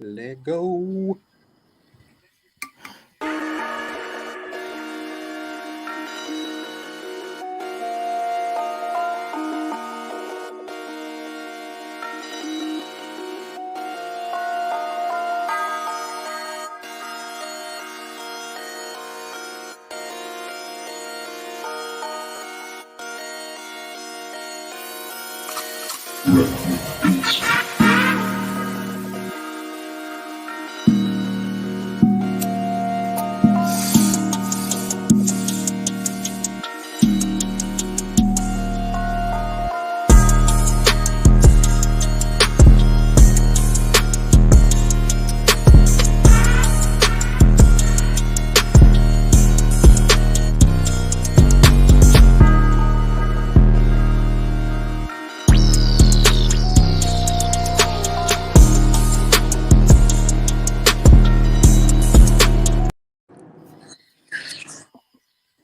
Let go.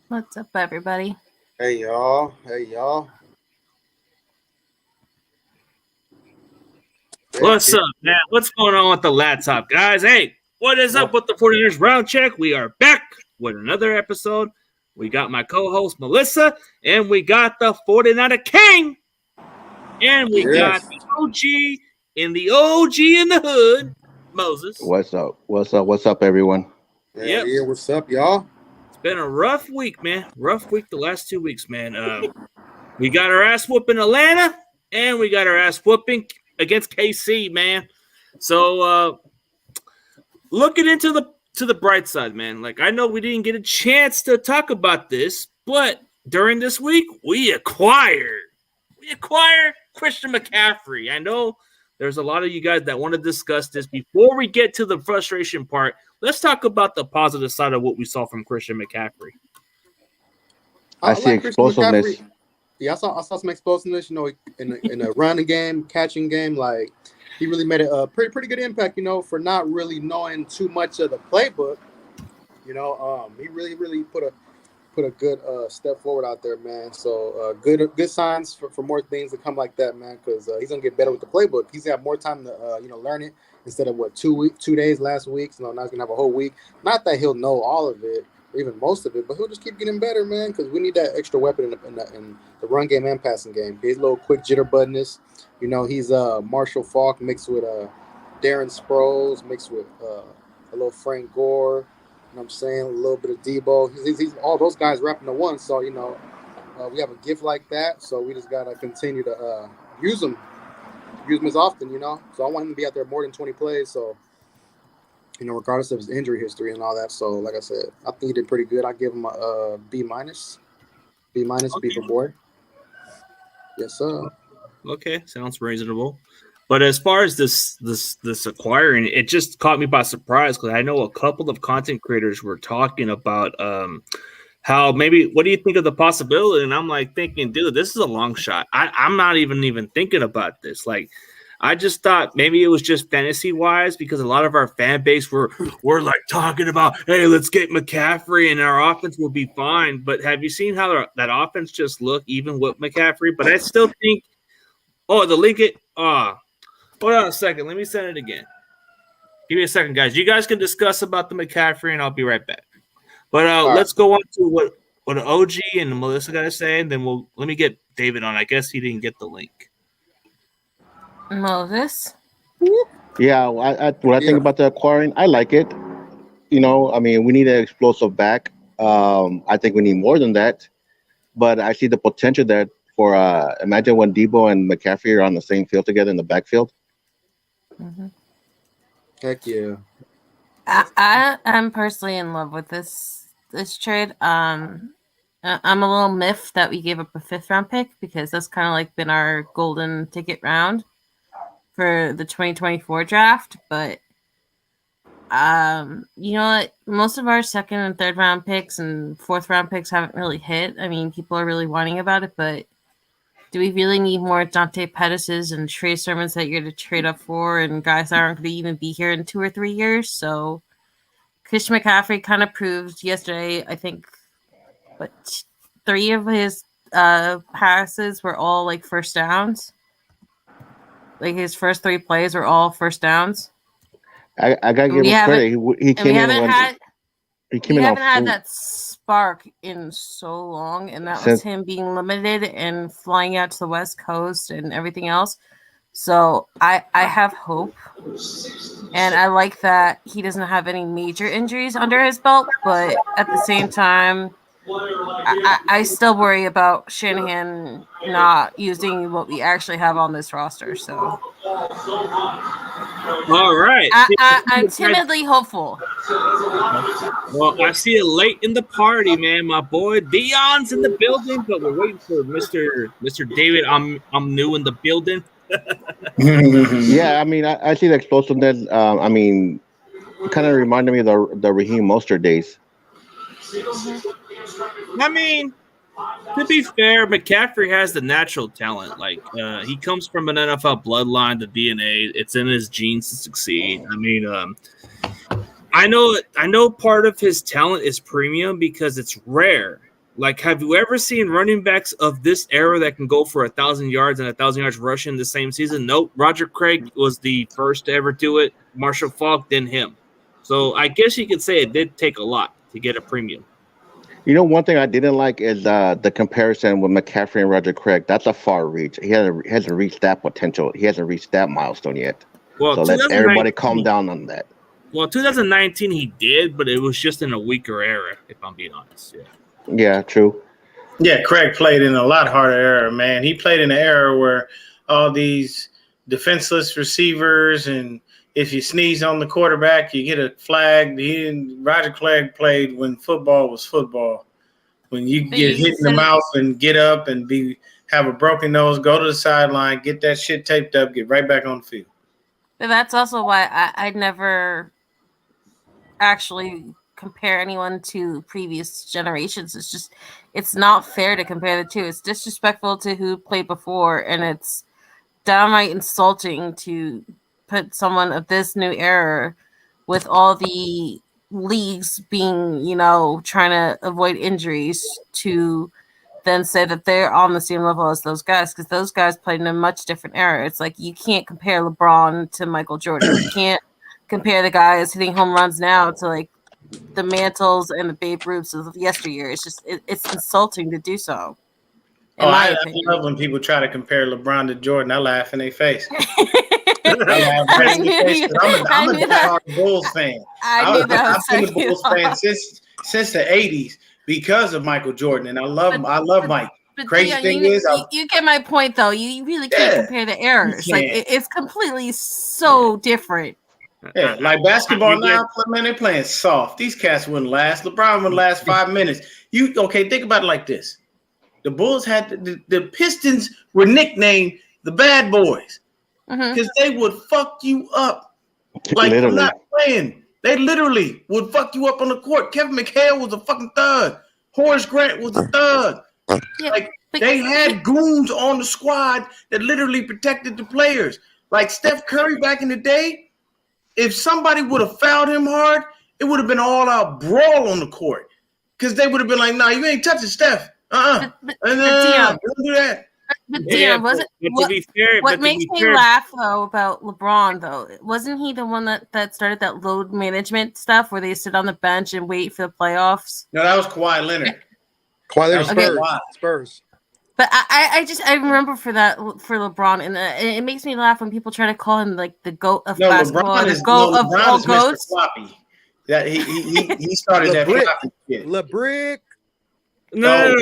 What's up, everybody? Hey y'all. Hey y'all. What's up, man? What's going on with the laptop, guys? Hey, what is up with the 49ers Round Check? We are back with another episode. We got my co-host, Melissa, and we got the 49er King, and we got the OG in the hood, Moses. What's up? What's up? What's up, everyone? Yeah, what's up, y'all? It's been a rough week, man. Rough week the last 2 weeks, man. We got our ass whooping Atlanta, and we got our ass whooping against KC, man. So looking into the bright side, man. Like, I know we didn't get a chance to talk about this, but during this week we acquired Christian McCaffrey. I know there's a lot of you guys that want to discuss this. Before we get to the frustration part, let's talk about the positive side of what we saw from Christian McCaffrey. I see explosiveness. Yeah, I saw some explosiveness, in a running game, catching game. Like, he really made a pretty good impact, for not really knowing too much of the playbook. He really put a good step forward out there, man. So good signs for more things to come like that, man. Because he's gonna get better with the playbook. He's got more time to learn it instead of 2 days last week. So now he's gonna have a whole week. Not that he'll know all of it, or even most of it, but he'll just keep getting better, man. Because we need that extra weapon in the run game and passing game. He's a little quick jitterbuddness. He's Marshall Faulk mixed with Darren Sproles, mixed with a little Frank Gore. You know what I'm saying? A little bit of Debo. He's all those guys wrapped into one. So, we have a gift like that. So we just got to continue to use him as often, So I want him to be out there more than 20 plays. So, regardless of his injury history and all that. So, like I said, I think he did pretty good. I give him a B-. B- Okay. B for boy. Yes, sir. Okay, sounds reasonable. But as far as this acquiring, it just caught me by surprise because I know a couple of content creators were talking about how maybe what do you think of the possibility? And I'm like thinking, dude, this is a long shot. I'm not even thinking about this. Like, I just thought maybe it was just fantasy wise because a lot of our fan base were like talking about, hey, let's get McCaffrey and our offense will be fine. But have you seen how that offense just looked even with McCaffrey? But I still think, the link it. Hold on a second. Let me send it again. Give me a second, guys. You guys can discuss about the McCaffrey, and I'll be right back. But let's go on to what OG and Melissa got to say, and then let me get David on. I guess he didn't get the link. Moses? Yeah, what I think about the acquiring, I like it. We need an explosive back. I think we need more than that. But I see the potential there for, imagine when Debo and McCaffrey are on the same field together in the backfield. Mm-hmm. Heck yeah. I'm personally in love with this trade. I'm a little miffed that we gave up a 5th round pick because that's kind of like been our golden ticket round for the 2024 draft. But most of our 2nd and 3rd round picks and 4th round picks haven't really hit. I mean, people are really whining about it, but do we really need more Dante Pettis's and Trey Sermons that you're to trade up for and guys that aren't going to even be here in 2 or 3 years? So Christian McCaffrey kind of proved yesterday, I think, 3 of his passes were all like first downs. Like his first 3 plays were all first downs. I gotta give him credit. He And we came in haven't when had he came we in haven't off had that spark in so long, and that was him being limited and flying out to the West Coast and everything else. So I have hope, and I like that he doesn't have any major injuries under his belt. But at the same time, I still worry about Shanahan not using what we actually have on this roster. So All right. I'm timidly hopeful. Well, I see it late in the party, man. My boy Dion's in the building, but we're waiting for Mr. David. I'm new in the building. Yeah, I mean, I see the explosiveness. I mean, it kind of reminded me of the Raheem Mostert days. I mean, to be fair, McCaffrey has the natural talent. Like, he comes from an NFL bloodline, the DNA. It's in his genes to succeed. I mean, I know part of his talent is premium because it's rare. Like, have you ever seen running backs of this era that can go for 1,000 yards and 1,000 yards rushing in the same season? Nope. Roger Craig was the first to ever do it. Marshall Faulk, then him. So I guess you could say it did take a lot to get a premium. You know, one thing I didn't like is the comparison with McCaffrey and Roger Craig. That's a far reach. He hasn't reached that potential. He hasn't reached that milestone yet. Well, so let everybody calm down on that. Well, 2019 he did, but it was just in a weaker era, if I'm being honest. Yeah, true. Yeah, Craig played in a lot harder era, man. He played in an era where all these defenseless receivers, and if you sneeze on the quarterback, you get a flag. Roger Craig played when football was football. When you get hit in the mouth and get up and have a broken nose, go to the sideline, get that shit taped up, get right back on the field. But that's also why I never actually compare anyone to previous generations. It's not fair to compare the two. It's disrespectful to who played before, and it's downright insulting to put someone of this new era with all the leagues being, trying to avoid injuries to then say that they're on the same level as those guys, because those guys played in a much different era. It's like you can't compare LeBron to Michael Jordan. You can't compare the guys hitting home runs now to like the Mantles and the Babe Ruths of yesteryear. It's just it's insulting to do so. I love when people try to compare LeBron to Jordan. I laugh in their face. I'm a diehard Bulls fan. I've been a Bulls fan since the 80s because of Michael Jordan, and I love Mike. But Crazy thing is, you get my point, though. You really can't compare the eras. Like it's completely so different. Yeah, like basketball now, man, they're playing soft. These cats wouldn't last. LeBron wouldn't last 5 minutes. Think about it like this. The Bulls had the Pistons were nicknamed the Bad Boys because they would fuck you up. Like you're not playing. They literally would fuck you up on the court. Kevin McHale was a fucking thug. Horace Grant was a thug. Like they had goons on the squad that literally protected the players. Like Steph Curry back in the day. If somebody would have fouled him hard, it would have been all out brawl on the court. Because they would have been like, nah, you ain't touching Steph. Don't do that. But Dion, what makes me laugh though about LeBron though, wasn't he the one that started that load management stuff where they sit on the bench and wait for the playoffs? No, that was Kawhi Leonard. Kawhi Leonard, Spurs. But I remember for LeBron, and it makes me laugh when people try to call him like the GOAT of basketball, the GOAT of all GOATs. That he started that floppy shit. LeBrick. No.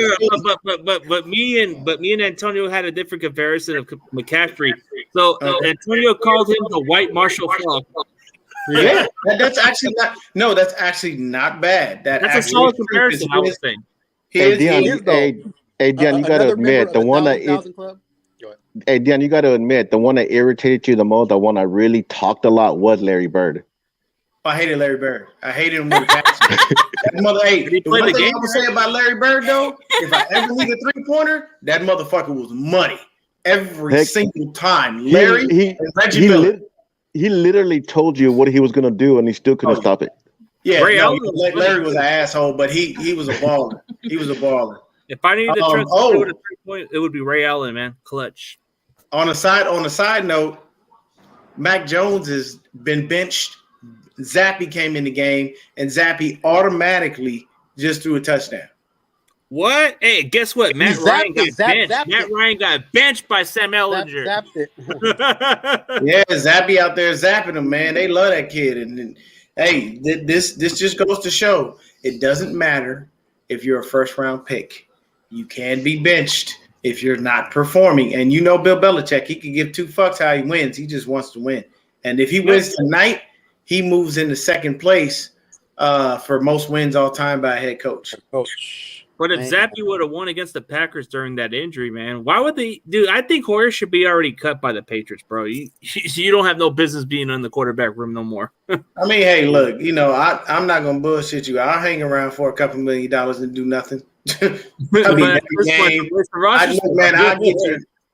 But me and Antonio had a different comparison of McCaffrey. So Antonio called him the white Marshall Faulk. Yeah, that's actually not. No, that's actually not bad. That's a solid comparison. I was saying. Hey, Dion, you gotta admit the one that Dion, you gotta admit the one that irritated you the most, the one that really talked a lot was Larry Bird. I hated Larry Bird. I hated him with a passion. The one thing I would say about Larry Bird though, if I ever need a 3-pointer, that motherfucker was money every single time. Larry and Reggie Miller. He literally told you what he was gonna do, and he still couldn't stop it. Yeah, Larry was an asshole, but he was a baller. He was a baller. If I needed to transfer with a 3-point, it would be Ray Allen, man. Clutch. On a side note, Mac Jones has been benched Zappy came in the game, and Zappy automatically just threw a touchdown. What? Hey, guess what? Matt Ryan got benched. Matt Ryan got benched by Sam Ellinger. Zapped it. Yeah, Zappy out there zapping them, man. They love that kid. And hey, this just goes to show it doesn't matter if you're a first-round pick. You can be benched if you're not performing. And you know Bill Belichick, he can give two fucks how he wins. He just wants to win. And if he wins tonight, he moves into second place for most wins all time by a head coach. But if Zappy would have won against the Packers during that injury, man, why would they? Dude, I think Hoyer should be already cut by the Patriots, bro. You don't have no business being in the quarterback room no more. I mean, hey, look, I'm not going to bullshit you. I'll hang around for a couple $1 million and do nothing.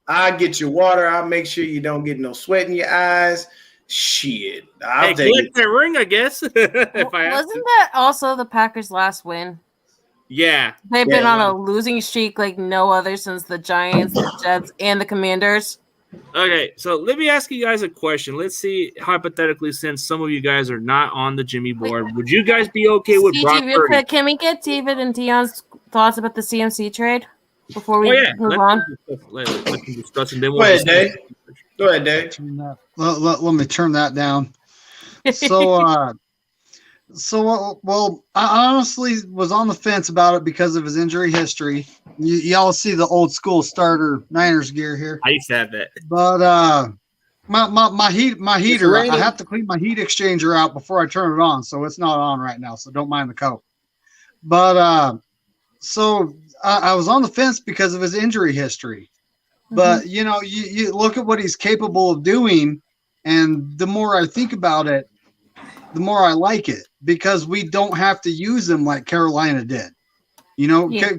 I'll get your water. I'll make sure you don't get no sweat in your eyes. Shit. I'll take it. That ring, I guess. Wasn't that also the Packers' last win? Yeah. They've been on a losing streak like no other since the Giants, the Jets, and the Commanders. Okay, so let me ask you guys a question. Let's see, hypothetically, since some of you guys are not on the Jimmy board, would you guys be okay with Brock Purdy? Can we get David and Dion's thoughts about the CMC trade before we move on? Go ahead, Dave. Let me turn that down. Well, I honestly was on the fence about it because of his injury history. Y'all see the old school starter Niners gear here. I used to have that. But my heater, I have to clean my heat exchanger out before I turn it on, so it's not on right now. So don't mind the coat. But so I was on the fence because of his injury history. But you look at what he's capable of doing, and the more I think about it, the more I like it, because we don't have to use him like Carolina did.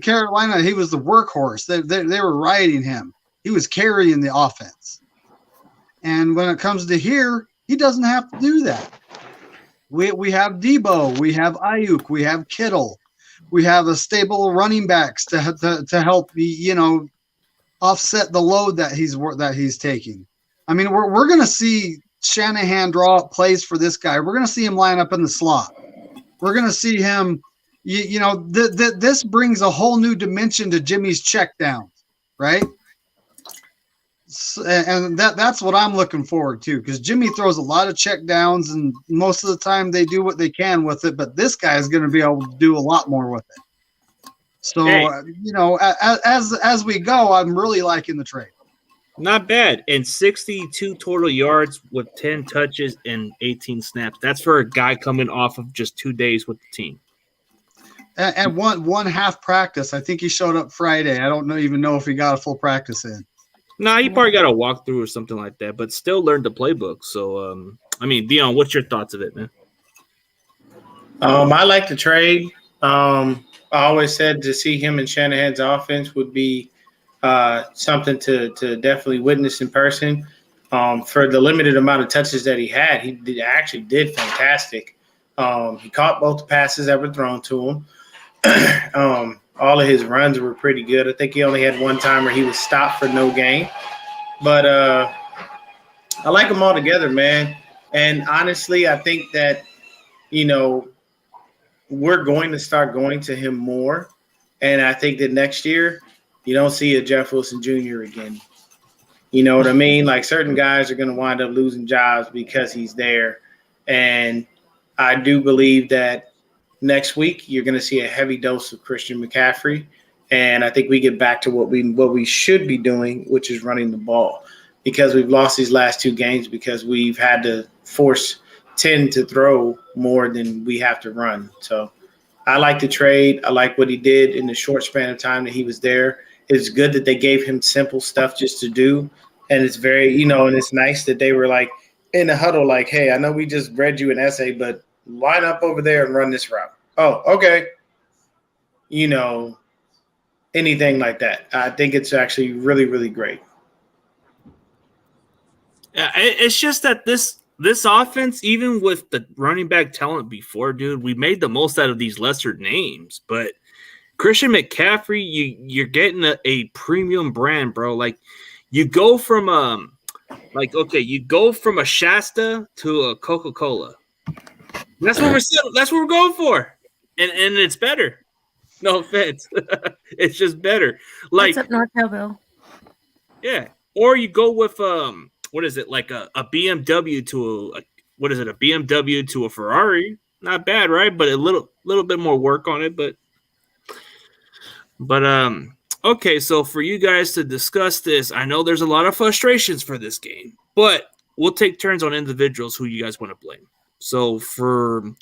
Carolina, he was the workhorse. They were riding him. He was carrying the offense. And when it comes to here, he doesn't have to do that. We have Debo, we have Ayuk, we have Kittle, we have a stable of running backs to help offset the load that he's taking. I mean, we're going to see Shanahan draw up plays for this guy. We're going to see him line up in the slot. We're going to see him, this brings a whole new dimension to Jimmy's check downs, right? And that's what I'm looking forward to, because Jimmy throws a lot of check downs, and most of the time they do what they can with it, but this guy is going to be able to do a lot more with it. So, as we go, I'm really liking the trade. Not bad. And 62 total yards with 10 touches and 18 snaps. That's for a guy coming off of just 2 days with the team. And one half practice. I think he showed up Friday. I don't even know if he got a full practice in. Nah, he probably got a walkthrough or something like that, but still learned the playbook. So, Dion, what's your thoughts of it, man? I like the trade. I always said to see him in Shanahan's offense would be something to definitely witness in person. For the limited amount of touches that he had, he actually did fantastic. He caught both the passes that were thrown to him. All of his runs were pretty good. I think he only had one time where he was stopped for no gain. But I like them all together, man. And honestly, I think that, we're going to start going to him more. And I think that next year, you don't see a Jeff Wilson Jr. again. You know what I mean? Like, certain guys are going to wind up losing jobs because he's there. And I do believe that next week you're going to see a heavy dose of Christian McCaffrey. And I think we get back to what we should be doing, which is running the ball, because we've lost these last two games because we've had to force 10 to throw more than we have to run. So I like the trade. I like what he did in the short span of time that he was there. It's good that they gave him simple stuff just to do. And it's very, and it's nice that they were like in the huddle, like, hey, I know we just read you an essay, but line up over there and run this route. Oh, okay. Anything like that. I think it's actually really, really great. Yeah, it's just that this offense, even with the running back talent before, dude, we made the most out of these lesser names. But Christian McCaffrey, you're getting a premium brand, bro. Like, you go from a Shasta to a Coca-Cola. That's what we're going for, and it's better. No offense, it's just better. Like, what's up, NorCal Bill? yeah, or you go with what is it, like a BMW to a BMW to a Ferrari? Not bad, right? But a little bit more work on it, but okay. So for you guys to discuss this, I know there's a lot of frustrations for this game, but we'll take turns on individuals who you guys want to blame. So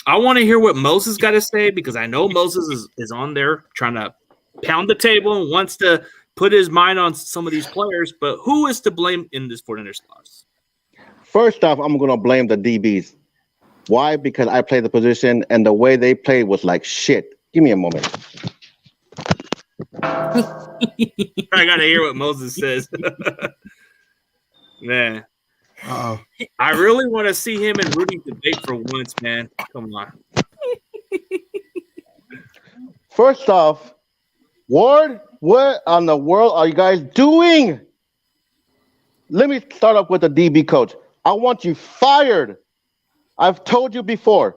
I want to hear what Moses got to say, because I know Moses is on there trying to pound the table and wants to put his mind on some of these players. But who is to blame in this 49ers loss? First off, I'm going to blame the DBs. Why? Because I played the position, and the way they played was like shit. Give me a moment. I got to hear what Moses says. Man. Uh-oh. I really want to see him and Rudy debate for once, man. Come on. First off, Ward, what on the world are you guys doing? Let me start off with the DB coach. I want you fired. I've told you before,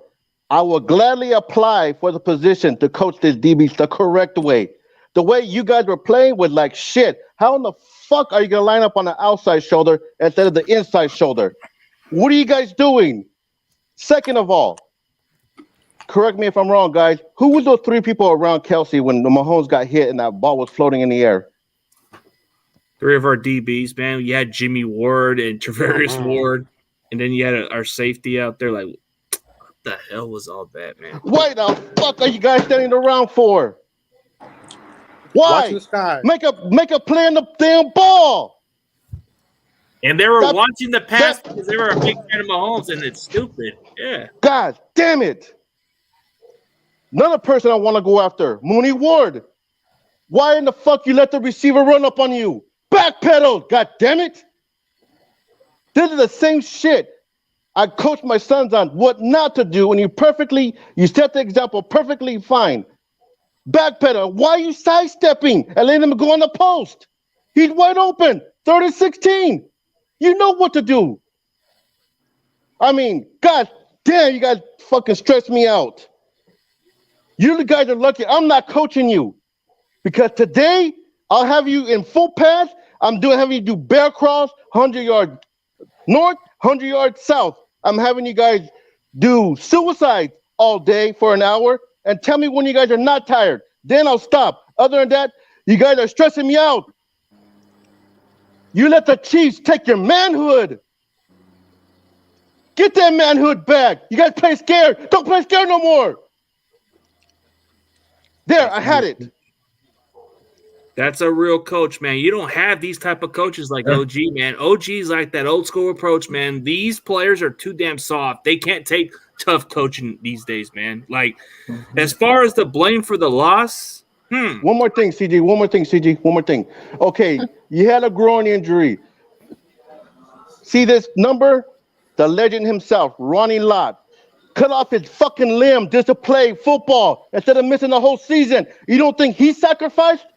I will gladly apply for the position to coach this DBs the correct way. The way you guys were playing was like shit. How in the fuck are you going to line up on the outside shoulder instead of the inside shoulder? What are you guys doing? Second of all, correct me if I'm wrong, guys. Who was those three people around Kelsey when the Mahomes got hit and that ball was floating in the air? Three of our DBs, man. You had Jimmy Ward and Travarius Ward, and then you had our safety out there. Like, what the hell was all that, man? What the fuck are you guys standing around for? Why? Watching the sky. Make a play on the damn ball. And they were watching the pass because they were a big fan of Mahomes, and it's stupid. Yeah. God damn it. Another person I want to go after, Mooney Ward. Why in the fuck you let the receiver run up on you? Backpedal, god damn it. This is the same shit I coach my sons on what not to do, and you set the example perfectly fine. Backpedal, why are you sidestepping and letting him go on the post? He's wide open, 3rd and 16. You know what to do. I mean, god damn, you guys fucking stress me out. You guys are lucky I'm not coaching you, because today I'll have you in full pass. I'm having you do bear cross, 100-yard north, 100-yard south. I'm having you guys do suicide all day for an hour and tell me when you guys are not tired. Then I'll stop. Other than that, you guys are stressing me out. You let the Chiefs take your manhood. Get that manhood back. You guys play scared. Don't play scared no more. There, I had it. That's a real coach, man. You don't have these type of coaches like OG, man. OG's like that old school approach, man. These players are too damn soft. They can't take tough coaching these days, man. Like, as far as the blame for the loss, One more thing, CG. One more thing. Okay, you had a groin injury. See this number? The legend himself, Ronnie Lott, cut off his fucking limb just to play football instead of missing the whole season. You don't think he sacrificed?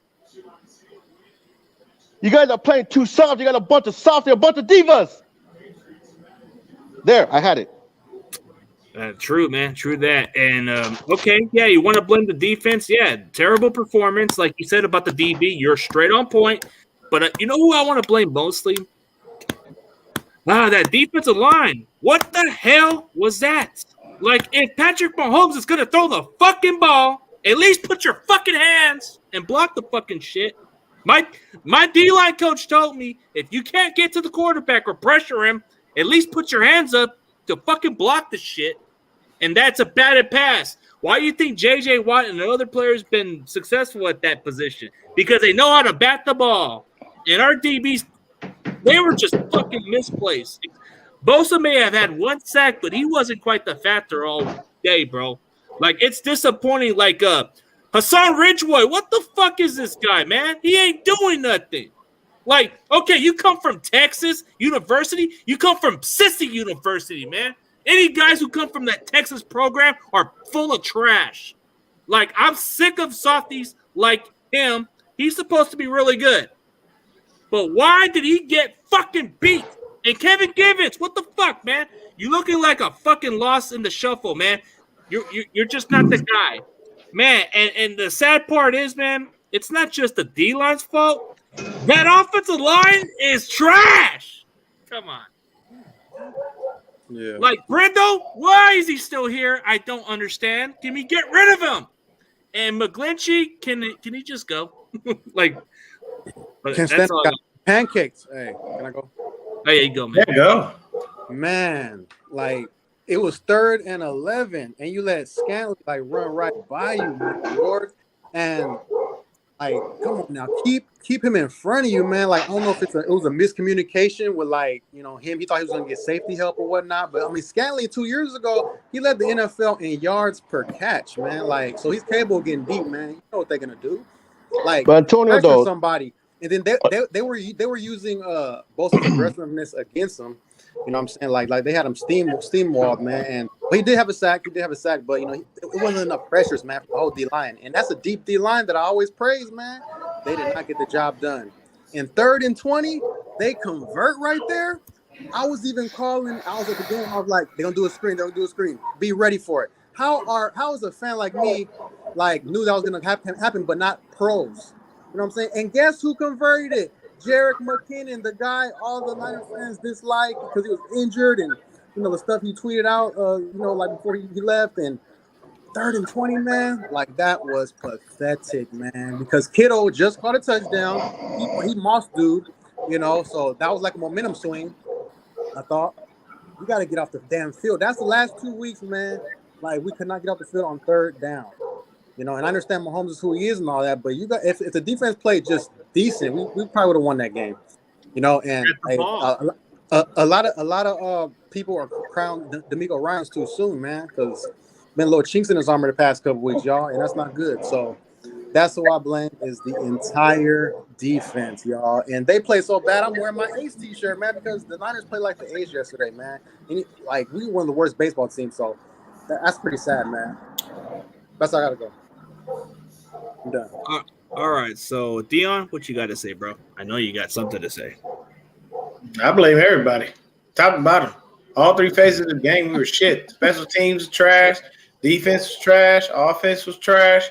You guys are playing too soft. You got a bunch of soft, a bunch of divas. There, I had it. True, man. True that. And, okay, yeah, you want to blame the defense? Yeah, terrible performance. Like you said about the DB, you're straight on point. But you know who I want to blame mostly? That defensive line. What the hell was that? Like, if Patrick Mahomes is going to throw the fucking ball, at least put your fucking hands and block the fucking shit. My D-line coach told me, if you can't get to the quarterback or pressure him, at least put your hands up to fucking block the shit. And that's a batted pass. Why do you think J.J. Watt and the other players been successful at that position? Because they know how to bat the ball. And our DBs, they were just fucking misplaced. Bosa may have had one sack, but he wasn't quite the factor all day, bro. Like, it's disappointing. Like, Hassan Ridgeway, what the fuck is this guy, man? He ain't doing nothing. Like, okay, you come from Texas University. You come from Sissy University, man. Any guys who come from that Texas program are full of trash. Like, I'm sick of softies like him. He's supposed to be really good. But why did he get fucking beat? And Kevin Givens, what the fuck, man? You looking like a fucking loss in the shuffle, man. You're just not the guy, man. And the sad part is, man, it's not just the D line's fault. That offensive line is trash. Come on. Yeah. Like Brendo, why is he still here? I don't understand. Can we get rid of him? And McGlinchey, can he just go? Like, but Can't that's stand all. pancakes. Hey, can I go? There you go, man. There you go. Man, like it was 3rd and 11, and you let Scanlon like run right by you, Lord. And like, come on now, keep him in front of you, man. Like, I don't know if it was a miscommunication with like, you know, him. He thought he was gonna get safety help or whatnot. But I mean, Scanlon 2 years ago, he led the NFL in yards per catch, man. Like, so he's capable of getting deep, man. You know what they're gonna do? Like, But Antonio, pressure though, somebody, and then they were using Bosa's aggressiveness against him. You know what I'm saying? Like they had him steamwalled, man. And he did have a sack. But you know, it wasn't enough pressures, man, for the whole D line. And that's a deep D line that I always praise, man. They did not get the job done. In 3rd and 20, they convert right there. I was even calling. I was at the game. I was like, they're gonna do a screen. Be ready for it. How is a fan like me like knew that was gonna happen, but not pros? You know what I'm saying? And guess who converted it? Jerick McKinnon, the guy all the Niner fans dislike because he was injured, and you know the stuff he tweeted out, you know, like before he left. And 3rd and 20, man, like that was pathetic, man. Because Kittle just caught a touchdown. He mossed dude, you know, so that was like a momentum swing. I thought we got to get off the damn field. That's the last 2 weeks, man. Like we could not get off the field on 3rd down. You know, and I understand Mahomes is who he is and all that, but you got if the defense played just decent, we probably would have won that game. You know, and a lot of people are crowning D'Amico Ryans too soon, man, because been little chinks in his armor the past couple weeks, y'all, and that's not good. So that's who I blame is the entire defense, y'all. And they play so bad. I'm wearing my Ace t-shirt, man, because the Niners played like the Ace yesterday, man. And like we were one of the worst baseball teams, so that's pretty sad, man. That's how I gotta go. I'm done. All right, so Dion, what you got to say, bro? I know you got something to say. I blame everybody, top and bottom. All 3 phases of the game, we were shit. Special teams was trash. Defense was trash. Offense was trash.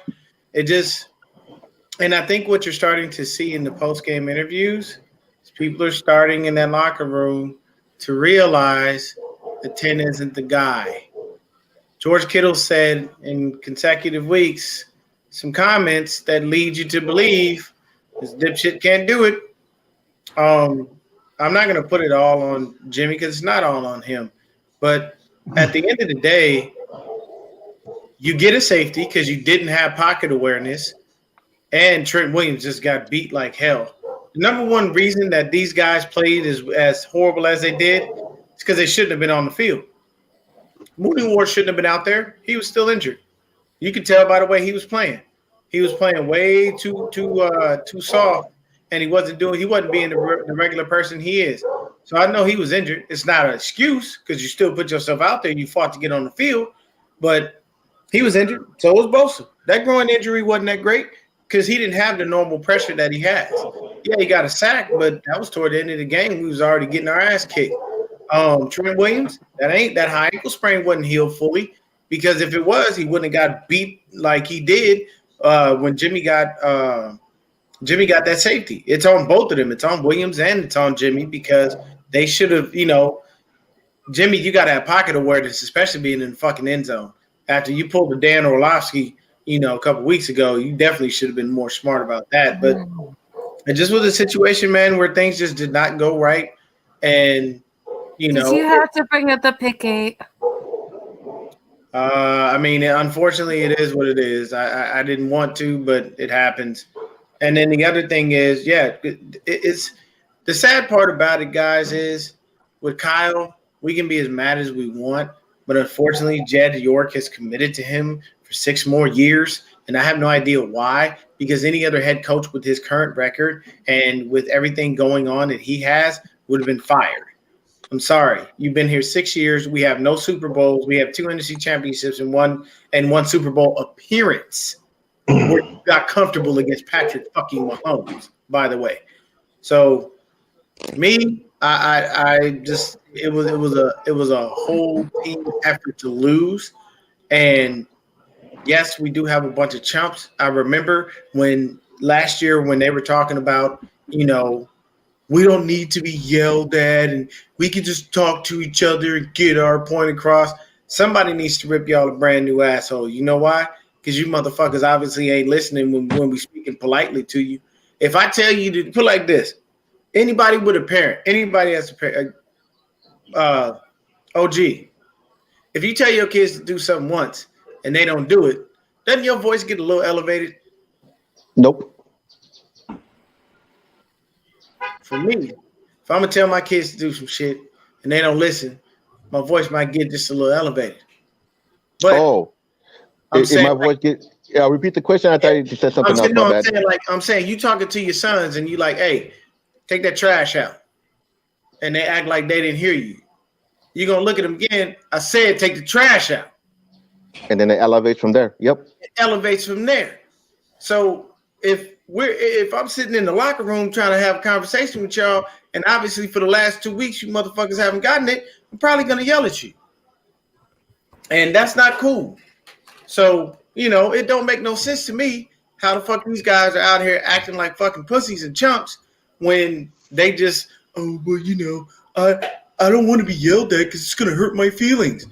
And I think what you're starting to see in the post-game interviews is people are starting in that locker room to realize that 10 isn't the guy. George Kittle said in consecutive weeks some comments that lead you to believe this dipshit can't do it. I'm not going to put it all on Jimmy because it's not all on him. But at the end of the day, you get a safety because you didn't have pocket awareness, and Trent Williams just got beat like hell. The number one reason that these guys played as horrible as they did is because they shouldn't have been on the field. Mooney Ward shouldn't have been out there. He was still injured. You could tell by the way he was playing. He was playing way too soft, and he wasn't being the regular person he is. So I know he was injured. It's not an excuse because you still put yourself out there. You fought to get on the field, but he was injured. So was Bosa. That groin injury wasn't that great because he didn't have the normal pressure that he has. Yeah, he got a sack, but that was toward the end of the game. We was already getting our ass kicked. Trent Williams, that high ankle sprain wasn't healed fully because if it was, he wouldn't have got beat like he did when Jimmy got that safety. It's on both of them. It's on Williams and it's on Jimmy because they should have, Jimmy, you got to have pocket awareness, especially being in the fucking end zone. After you pulled the Dan Orlovsky, a couple weeks ago, you definitely should have been more smart about that. But it just was a situation, man, where things just did not go right. And, Did you have to bring up the pick 8? Unfortunately, it is what it is. I didn't want to, but it happens. And then the other thing is, it's the sad part about it, guys, is with Kyle, we can be as mad as we want, but unfortunately, Jed York has committed to him for 6 more years, and I have no idea why, because any other head coach with his current record and with everything going on that he has would have been fired. I'm sorry. You've been here 6 years. We have no Super Bowls. We have 2 NFC championships and one Super Bowl appearance. We got comfortable against Patrick fucking Mahomes, by the way. So me, I just it was a whole team effort to lose. And yes, we do have a bunch of chumps. I remember when last year when they were talking about, we don't need to be yelled at and we can just talk to each other and get our point across. Somebody needs to rip y'all a brand new asshole. You know why? Because you motherfuckers obviously ain't listening when we speaking politely to you. If I tell you to put like this, anybody with a parent, anybody has a parent, OG, if you tell your kids to do something once and they don't do it, doesn't your voice get a little elevated? Nope. For me, if I'm gonna tell my kids to do some shit and they don't listen, my voice might get just a little elevated. But my voice get? Yeah, repeat the question. I thought you said something else. I'm saying you talking to your sons and you like, hey, take that trash out, and they act like they didn't hear you. You're gonna look at them again. I said take the trash out, and then it elevates from there. Yep, it elevates from there. So if I'm sitting in the locker room trying to have a conversation with y'all, and obviously for the last 2 weeks you motherfuckers haven't gotten it, I'm probably gonna yell at you, and that's not cool. So it don't make no sense to me how the fuck these guys are out here acting like fucking pussies and chumps when they just I don't want to be yelled at because it's gonna hurt my feelings.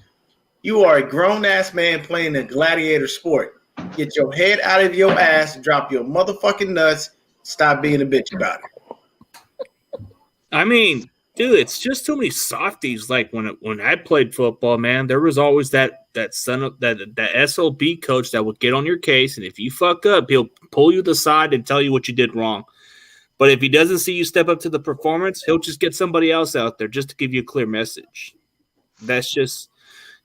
You are a grown ass man playing a gladiator sport. Get your head out of your ass, drop your motherfucking nuts, stop being a bitch about it. I mean, dude, it's just too many softies. Like when I played football, man, there was always that son of that SOB coach that would get on your case, and if you fuck up, he'll pull you to the side and tell you what you did wrong. But if he doesn't see you step up to the performance, he'll just get somebody else out there just to give you a clear message. That's just.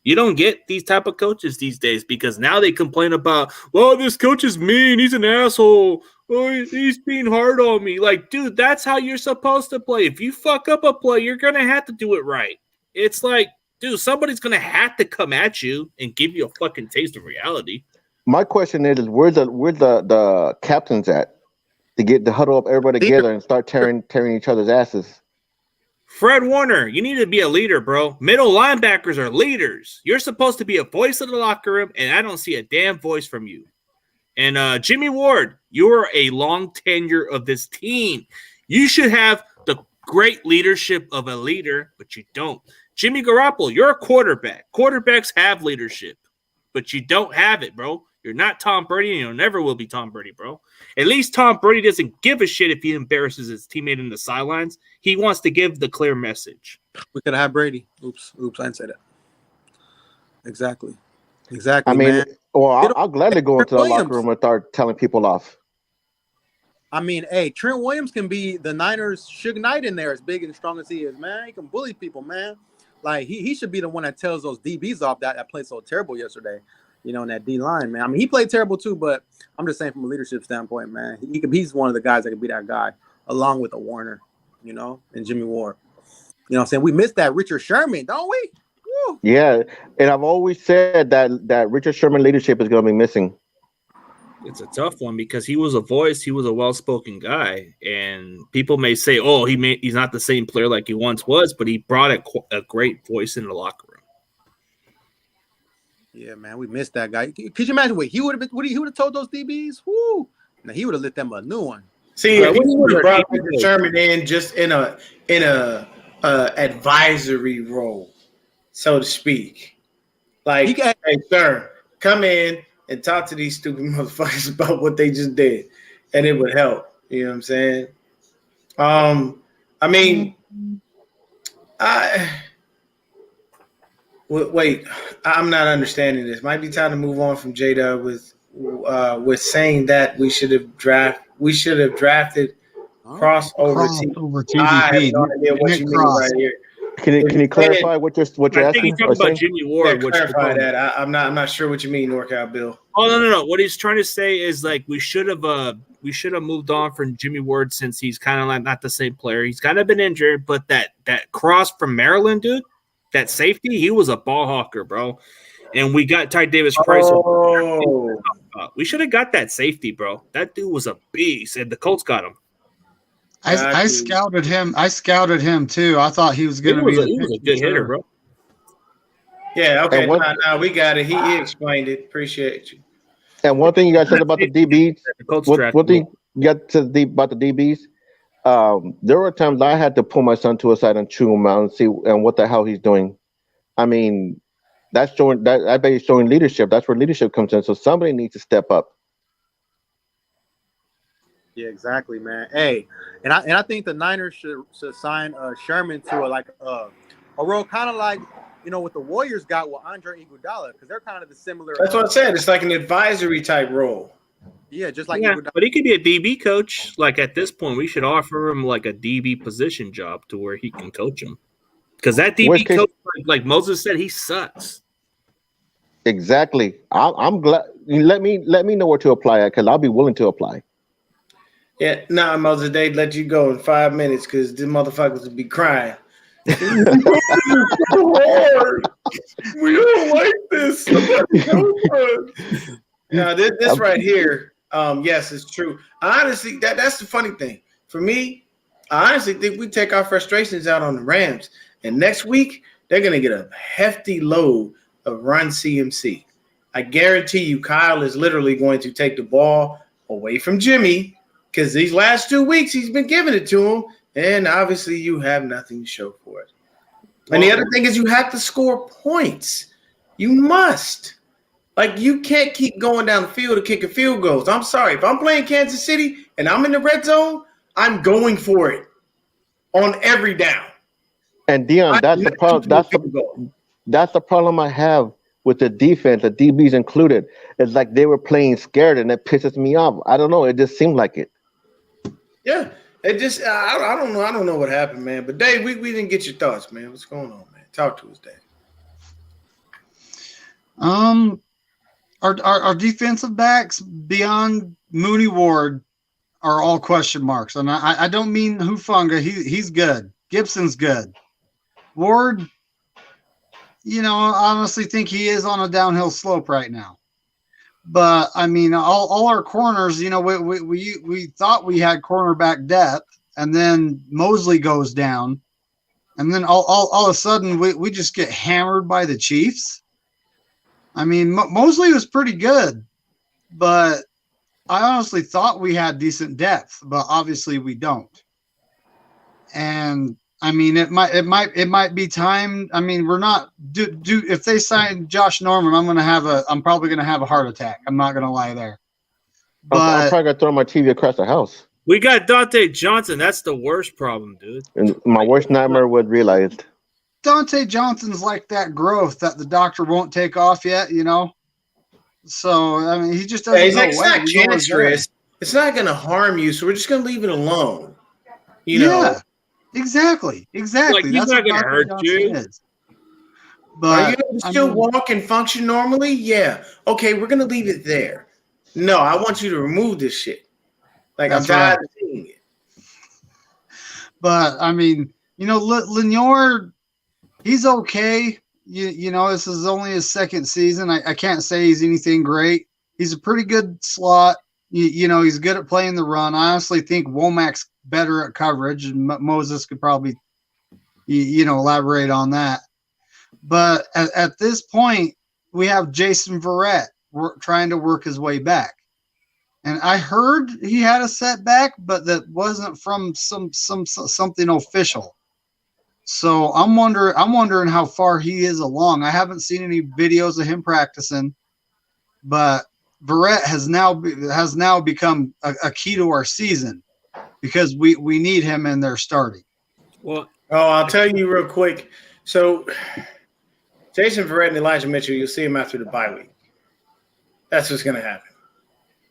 You don't get these type of coaches these days because now they complain about, well, this coach is mean. He's an asshole. Oh, he's being hard on me. Like, dude, that's how you're supposed to play. If you fuck up a play, you're going to have to do it right. It's like, dude, somebody's going to have to come at you and give you a fucking taste of reality. My question is where's the captains at to get the huddle up everybody together and start tearing each other's asses? Fred Warner, you need to be a leader, bro. Middle linebackers are leaders. You're supposed to be a voice of the locker room, and I don't see a damn voice from you. And Jimmy Ward, you're a long tenure of this team. You should have the great leadership of a leader, but you don't. Jimmy Garoppolo, you're a quarterback. Quarterbacks have leadership, but you don't have it, bro. You're not Tom Brady, and you never will be Tom Brady, bro. At least Tom Brady doesn't give a shit if he embarrasses his teammate in the sidelines. He wants to give the clear message. We could have Brady. Oops, I didn't say that. Exactly. I mean, man. Well, I'll gladly go into the locker room and start telling people off. I mean, hey, Trent Williams can be the Niners' Suge Knight in there, as big and strong as he is, man. He can bully people, man. Like, he should be the one that tells those DBs off that played so terrible yesterday. In that D line, man. I mean, he played terrible too, but I'm just saying from a leadership standpoint, man, he's one of the guys that could be that guy, along with a Warner, and Jimmy Ward. You know what I'm saying? We missed that Richard Sherman, don't we? Woo. Yeah, and I've always said that Richard Sherman leadership is going to be missing. It's a tough one because he was a voice, he was a well-spoken guy, and people may say, "Oh, he's not the same player like he once was," but he brought a great voice in the locker room. Yeah, man, we missed that guy. Could you imagine what he would have told those DBs? Woo! Now he would have lit them a new one. See, if he would have brought Richard Sherman in just in a advisory role, so to speak, like, hey, sir, come in and talk to these stupid motherfuckers about what they just did, and it would help. You know what I'm saying? I mean, Wait, I'm not understanding this. Might be time to move on from J-Dub with saying that we should have drafted crossover TDP. I have no idea what you mean right here. Can you clarify what you're asking? I think you're talking about Jimmy Ward. Clarify that. I'm not sure what you mean, NorCal Bill. Oh no. What he's trying to say is like we should have moved on from Jimmy Ward since he's kind of like not the same player. He's kind of been injured, but that cross from Maryland, dude. That safety, he was a ball hawker, bro. And we got Ty Davis Price. Oh. We should have got that safety, bro. That dude was a beast, and the Colts got him. I scouted him. I scouted him too. I thought he was going to be. He was a good hitter, bro. Yeah, okay. And one, No, we got it. He explained it. Appreciate you. and one thing you guys said about the DBs, The coach what draft. thing you got to the about the DBs? There were times I had to pull my son to a side and chew him out and see and what the hell he's doing. I mean, that's showing that I bet he's showing leadership. That's where leadership comes in. So somebody needs to step up. Yeah, exactly, man. Hey, and I think the Niners should sign Sherman to a role kind of like what the Warriors got with Andre Iguodala, because they're kind of the similar. That's what I said. It's like an advisory type role. Yeah, just like Yeah, Iguodala. but he could be a DB coach. Like at this point, we should offer him like a DB position job to where he can coach him. Because that DB coach, like Moses said, he sucks. Exactly. I'm glad. Let me know where to apply at, because I'll be willing to apply. Yeah, Moses, they'd let you go in 5 minutes because the motherfuckers would be crying. We don't like this. Now, this right here, yes, it's true. Honestly, that's the funny thing. For me, I honestly think we take our frustrations out on the Rams. And next week, they're going to get a hefty load of run CMC. I guarantee you Kyle is literally going to take the ball away from Jimmy, because these last 2 weeks he's been giving it to him, and obviously you have nothing to show for it. And the other thing is you have to score points. You must. Like, you can't keep going down the field to kick field goals. I'm sorry. If I'm playing Kansas City and I'm in the red zone, I'm going for it on every down. And Dion, that's the problem. That's the problem I have with the defense, the DBs included. It's like they were playing scared, and it pisses me off. I don't know. It just seemed like it. Yeah, it just I don't know. I don't know what happened, man. But Dave, we didn't get your thoughts, man. What's going on, man? Talk to us, Dave. Our defensive backs beyond Mooney Ward are all question marks, and I don't mean Hufanga. He's good. Gibson's good. Ward, I honestly think he is on a downhill slope right now. But I mean, all our corners, we thought we had cornerback depth, and then Mosley goes down, and then all of a sudden we just get hammered by the Chiefs. I mean, Mosley was pretty good, but I honestly thought we had decent depth, but obviously we don't. And I mean, it might be time. I mean, we're not if they sign Josh Norman, I'm probably gonna have a heart attack. I'm not gonna lie there. But I'm probably gonna throw my TV across the house. We got Dante Johnson. That's the worst problem, dude. And my worst nightmare would realize Dante Johnson's like that growth that the doctor won't take off yet, So I mean, he just doesn't. He's like, it's not cancerous. It's not gonna harm you, so we're just gonna leave it alone. Yeah. Exactly. Like, That's he's not going to hurt you. But are you able to still walk and function normally? Yeah. Okay, we're going to leave it there. No, I want you to remove this shit. Like, I'm tired of seeing it. But, I mean, Lenoir, he's okay. This is only his second season. I can't say he's anything great. He's a pretty good slot. He's good at playing the run. I honestly think Womack's better at coverage, and Moses could probably, elaborate on that. But at this point, we have Jason Verrett trying to work his way back. And I heard he had a setback, but that wasn't from something official. So I'm wondering how far he is along. I haven't seen any videos of him practicing, but Verrett has now become a key to our season, because we need him in there starting. Well, I'll tell you real quick. So Jason Verrett and Elijah Mitchell, you'll see him after the bye week. That's what's going to happen.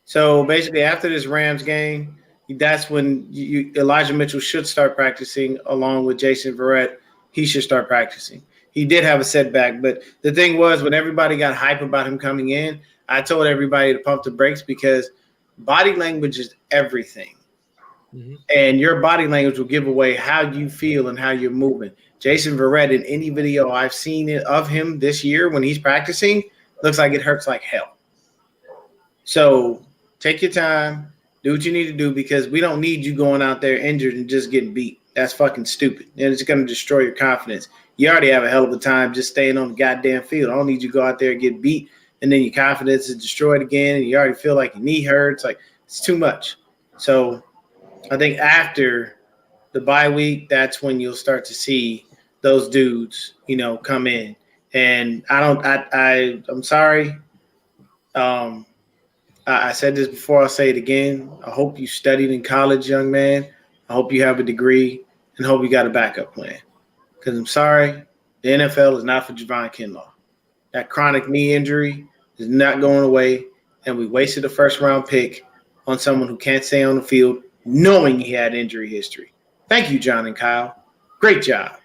So basically, after this Rams game, that's when Elijah Mitchell should start practicing along with Jason Verrett. He should start practicing. He did have a setback, but the thing was, when everybody got hype about him coming in, I told everybody to pump the brakes, because body language is everything. Mm-hmm. And your body language will give away how you feel and how you're moving. Jason Verrett, in any video I've seen of him this year when he's practicing, looks like it hurts like hell. So take your time, do what you need to do, because we don't need you going out there injured and just getting beat. That's fucking stupid. And it's going to destroy your confidence. you already have a hell of a time just staying on the goddamn field. I don't need you to go out there and get beat, and then your confidence is destroyed again, and you already feel like your knee hurts. Like, it's too much. So I think after the bye week, that's when you'll start to see those dudes, come in. And I'm sorry. I said this before, I'll say it again. I hope you studied in college, young man. I hope you have a degree, and hope you got a backup plan. Because I'm sorry, the NFL is not for Javon Kinlaw. That chronic knee injury is not going away, and we wasted a first-round pick on someone who can't stay on the field knowing he had injury history. Thank you, John and Kyle. Great job.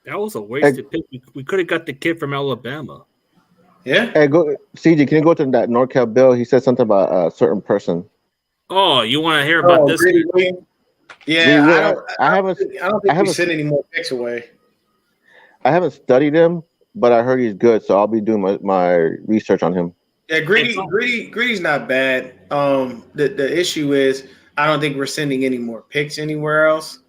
That was a wasted pick. We could have got the kid from Alabama. Yeah. Hey, CJ, can you go to that NorCal bill? He said something about a certain person. Oh, you want to hear about this? Yeah, I haven't we sent any more picks away. I haven't studied him, but I heard he's good, so I'll be doing my research on him. Yeah, Greedy's not bad. The issue is I don't think we're sending any more picks anywhere else.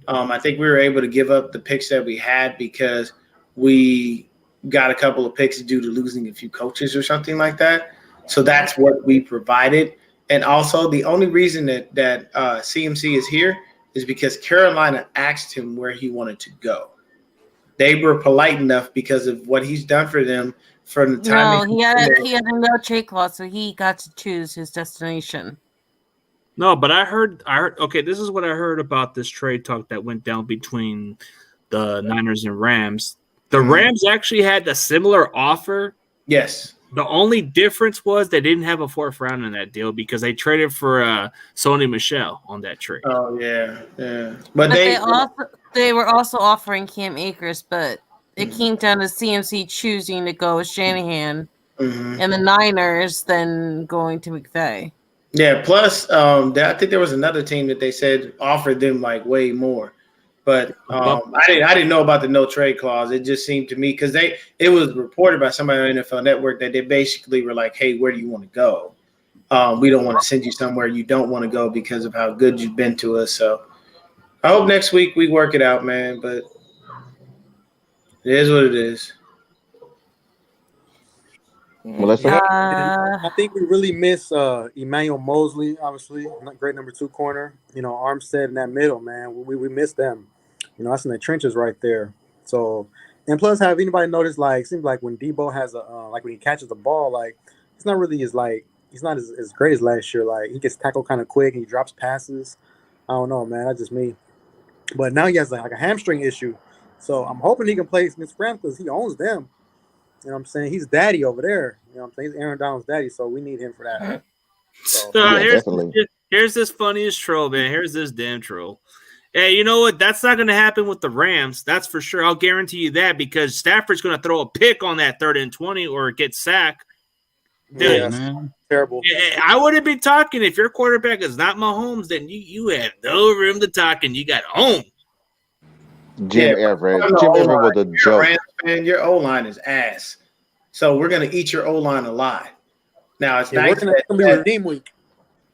I think we were able to give up the picks that we had because we got a couple of picks due to losing a few coaches or something like that. So that's what we provided. And also the only reason that CMC is here is because Carolina asked him where he wanted to go. They were polite enough because of what he's done for them from the time. No, he had a no trade clause, so he got to choose his destination. No, but I heard. Okay, this is what I heard about this trade talk that went down between the Niners and Rams. The Rams actually had a similar offer. Yes. The only difference was they didn't have a fourth round in that deal because they traded for Sony Michel on that trade. Oh yeah. But they were also offering Cam Akers, but it came down to CMC choosing to go with Shanahan and the Niners then going to McVay. Yeah. Plus, I think there was another team that they said offered them like way more. But I didn't know about the no trade clause. It just seemed to me because it was reported by somebody on NFL Network that they basically were like, "Hey, where do you want to go? We don't want to send you somewhere you don't want to go because of how good you've been to us." So I hope next week we work it out, man. But it is what it is. Well, I think we really miss Emmanuel Mosley, obviously, great number 2 corner. Armstead in that middle, man. We miss them. That's in the trenches right there. So, and plus, have anybody noticed? Like, it seems like when Debo has when he catches the ball, like it's not really he's not as great as last year. Like he gets tackled kind of quick and he drops passes. I don't know, man. That's just me. But now he has like a hamstring issue. So I'm hoping he can play against Rams because he owns them. You know what I'm saying? He's daddy over there. You know what I'm saying? He's Aaron Donald's daddy, so we need him for that. So, here's this funniest troll, man. Here's this damn troll. Hey, you know what? That's not going to happen with the Rams. That's for sure. I'll guarantee you that because Stafford's going to throw a pick on that 3rd and 20 or get sacked. Dude, man. Terrible. I wouldn't be talking if your quarterback is not Mahomes. Then you have no room to talk, and you got home. Jim Everett was a joke. Man, your O-line is ass. So we're gonna eat your O-line alive. Now it's nice that redeem week.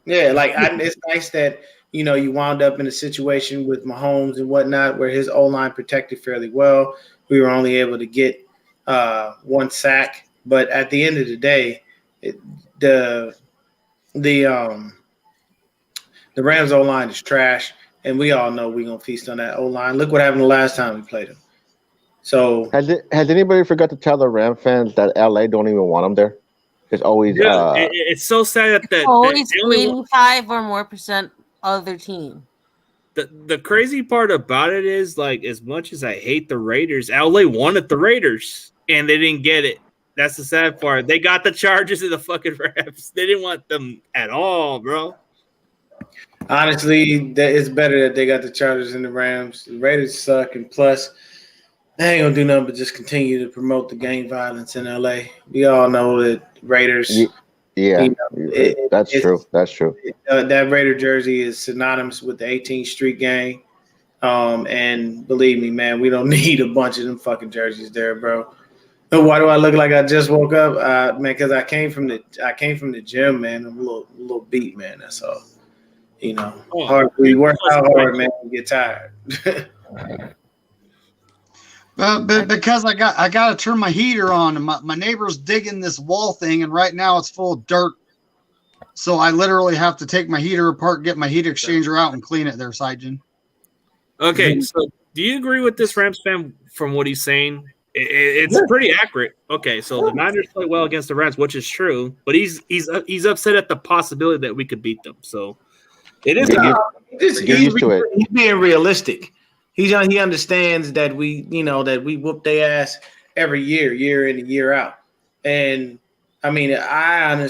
Yeah, it's nice that you wound up in a situation with Mahomes and whatnot where his O-line protected fairly well. We were only able to get 1 sack, but at the end of the day, the Rams O-line is trash. And we all know we're going to feast on that O-line. Look what happened the last time we played them. So has anybody forgot to tell the Ram fans that LA don't even want them there? It's always it's so sad that always 85 or more % of their team. The crazy part about it is, like, as much as I hate the Raiders, LA wanted the Raiders and they didn't get it. That's the sad part. They got the Chargers and the fucking Rams. They didn't want them at all, bro. Honestly, it's better that they got the Chargers and the Rams. The Raiders suck, and plus, they ain't gonna do nothing but just continue to promote the gang violence in LA. We all know that Raiders. Yeah, that's true. That's true. That Raider jersey is synonymous with the 18th Street gang, and believe me, man, we don't need a bunch of them fucking jerseys there, bro. Why do I look like I just woke up, man? Because I came from the gym, man. I'm a little beat, man. That's all. Hard. We work out hard, man. We get tired. But because I got to turn my heater on, and my neighbor's digging this wall thing, and right now it's full of dirt. So I literally have to take my heater apart, get my heat exchanger out, and clean it there, Sijin. Okay, so do you agree with this Rams fan from what he's saying? It's pretty accurate. Okay, so the Niners play well against the Rams, which is true, but he's upset at the possibility that we could beat them. So it is. He's being realistic. He understands that we whoop their ass every year in and year out. And I mean, I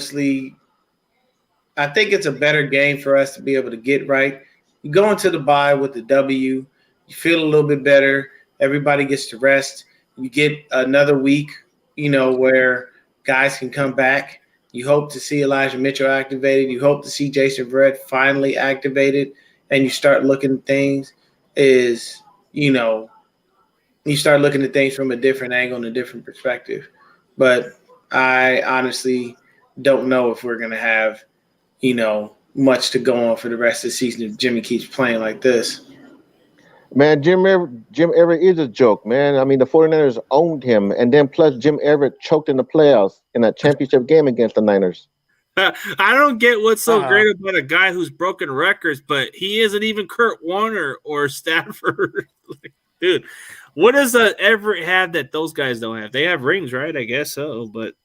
think it's a better game for us to be able to get right. You go into the bye with the W, you feel a little bit better. Everybody gets to rest. You get another week, where guys can come back. You hope to see Elijah Mitchell activated. You hope to see Jason Verrett finally activated, and you start looking at things from a different angle and a different perspective. But I honestly don't know if we're going to have, much to go on for the rest of the season if Jimmy keeps playing like this. Man, Jim Everett is a joke, man. I mean, the 49ers owned him, and then plus Jim Everett choked in the playoffs in a championship game against the Niners. I don't get what's so great about a guy who's broken records, but he isn't even Kurt Warner or Stafford. Dude, what does Everett have that those guys don't have? They have rings, right? I guess so, but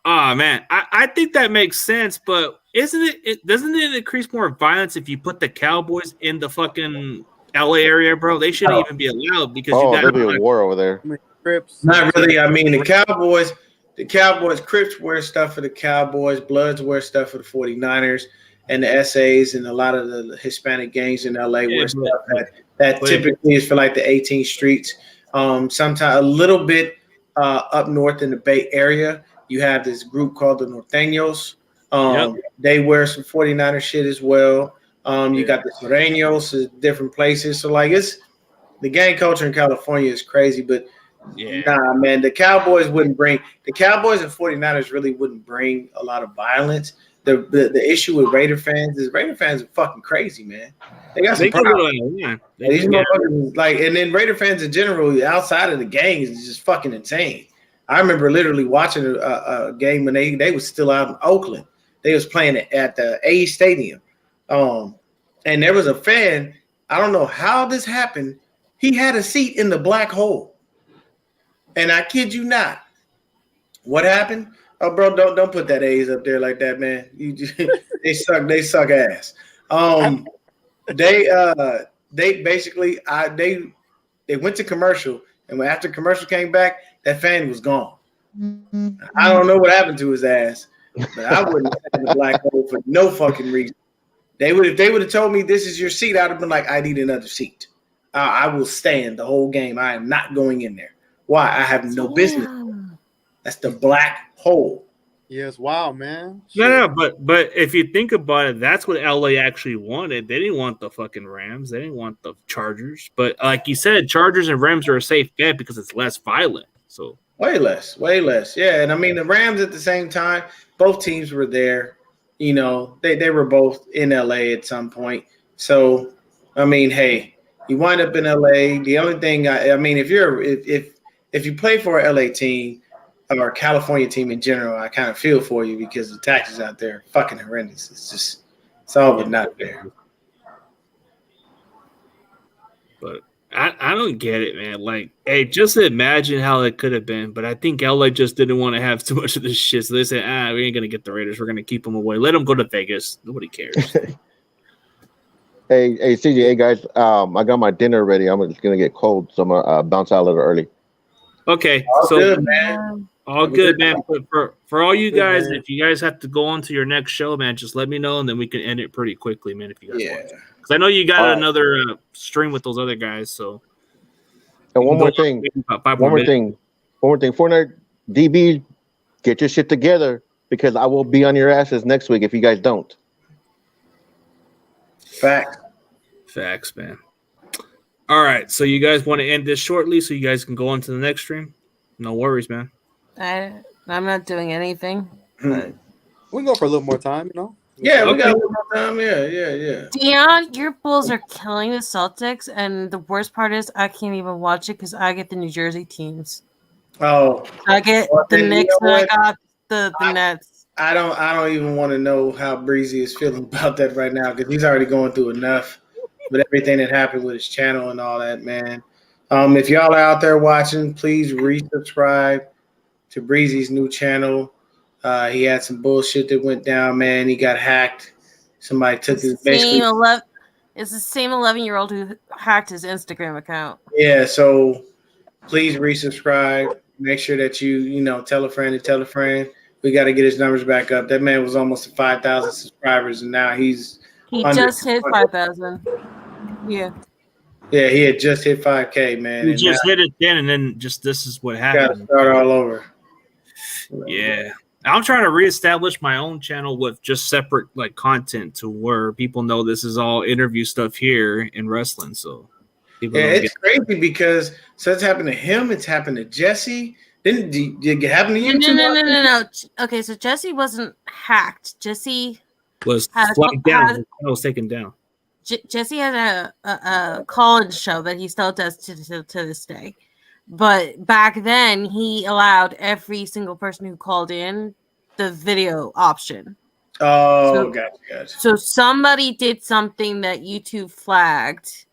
man, I think that makes sense, but doesn't it increase more violence if you put the Cowboys in the fucking LA area, bro? They shouldn't even be allowed because there'll be a war over there. Crips. Not really. I mean, the Cowboys, Crips wear stuff for the Cowboys, Bloods wear stuff for the 49ers, and the SAs and a lot of the Hispanic gangs in LA wear stuff that typically is for like the 18th streets. Sometimes a little bit up north in the Bay Area, you have this group called the Norteños. They wear some 49er shit as well. You got the Sureños, different places. So like the gang culture in California is crazy, but nah, man, the Cowboys and 49ers really wouldn't bring a lot of violence. The issue with Raider fans is Raider fans are fucking crazy, man. They got some problems. These motherfuckers, and then Raider fans in general, outside of the gangs, is just fucking insane. I remember literally watching a game when they was still out in Oakland. They was playing at the A Stadium. And there was a fan, I don't know how this happened. He had a seat in the black hole. And I kid you not. What happened? Oh, bro, don't put that A's up there like that, man. They suck ass. They basically they went to commercial, and when after commercial came back, that fan was gone. I don't know what happened to his ass, but I wouldn't have in the black hole for no fucking reason. If they would have told me this is your seat, I'd have been like, I need another seat. I will stand the whole game. I am not going in there. Why? I have no business. That's the black hole. Yes, wow, man. No, but if you think about it, that's what LA actually wanted. They didn't want the fucking Rams. They didn't want the Chargers. But like you said, Chargers and Rams are a safe bet because it's less violent. So way less. Yeah, and I mean the Rams at the same time, both teams were there. They were both in LA at some point. So I mean, hey, you wind up in LA. The only thing I mean, if you play for a LA team or a California team in general, I kind of feel for you because the taxes out there are fucking horrendous. It's all but not fair. But I don't get it, man. Like, hey, just imagine how it could have been. But I think LA just didn't want to have too much of this shit. So they said, we ain't going to get the Raiders. We're going to keep them away. Let them go to Vegas. Nobody cares. Hey, CJ, hey, guys. I got my dinner ready. I'm just going to get cold, so I'm going to bounce out a little early. Okay. All good, man. All good, man. But for all you guys, if you guys have to go on to your next show, man, just let me know, and then we can end it pretty quickly, man, if you guys want to. Because I know you got another stream with those other guys. So, and one more thing. 49 DB, get your shit together because I will be on your asses next week if you guys don't. Facts, man. All right, so you guys want to end this shortly so you guys can go on to the next stream? No worries, man. I'm not doing anything. But we can go for a little more time, Yeah, we Okay. got a little more time. Yeah. Dion, your Bulls are killing the Celtics, and the worst part is I can't even watch it because I get the New Jersey teams. Oh, I get well, the then you Knicks, know and I what? got the Nets. I don't even want to know how Breezy is feeling about that right now because he's already going through enough with everything that happened with his channel and all that, man. If y'all are out there watching, please resubscribe to Breezy's new channel. He had some bullshit that went down, man. He got hacked. Somebody took his basically. It's the same 11-year-old who hacked his Instagram account. Yeah, so please resubscribe. Make sure that you tell a friend to tell a friend. We got to get his numbers back up. That man was almost at 5,000 subscribers, and now He just hit 5,000. Yeah. Yeah, he had just hit 5K, man. You And just hit it then, and then just this is what got to happened. start all over. Yeah. I'm trying to reestablish my own channel with just separate like content to where people know this is all interview stuff here in wrestling. So people Yeah, don't it's crazy because it's happened to him. It's happened to Jesse. Did it happen to you too? No. Okay, so Jesse wasn't hacked. Jesse was had flagged down. His channel was taken down. Jesse had a call-in show that he still does to this day. But back then, he allowed every single person who called in the video option. Oh, gotcha. So somebody did something that YouTube flagged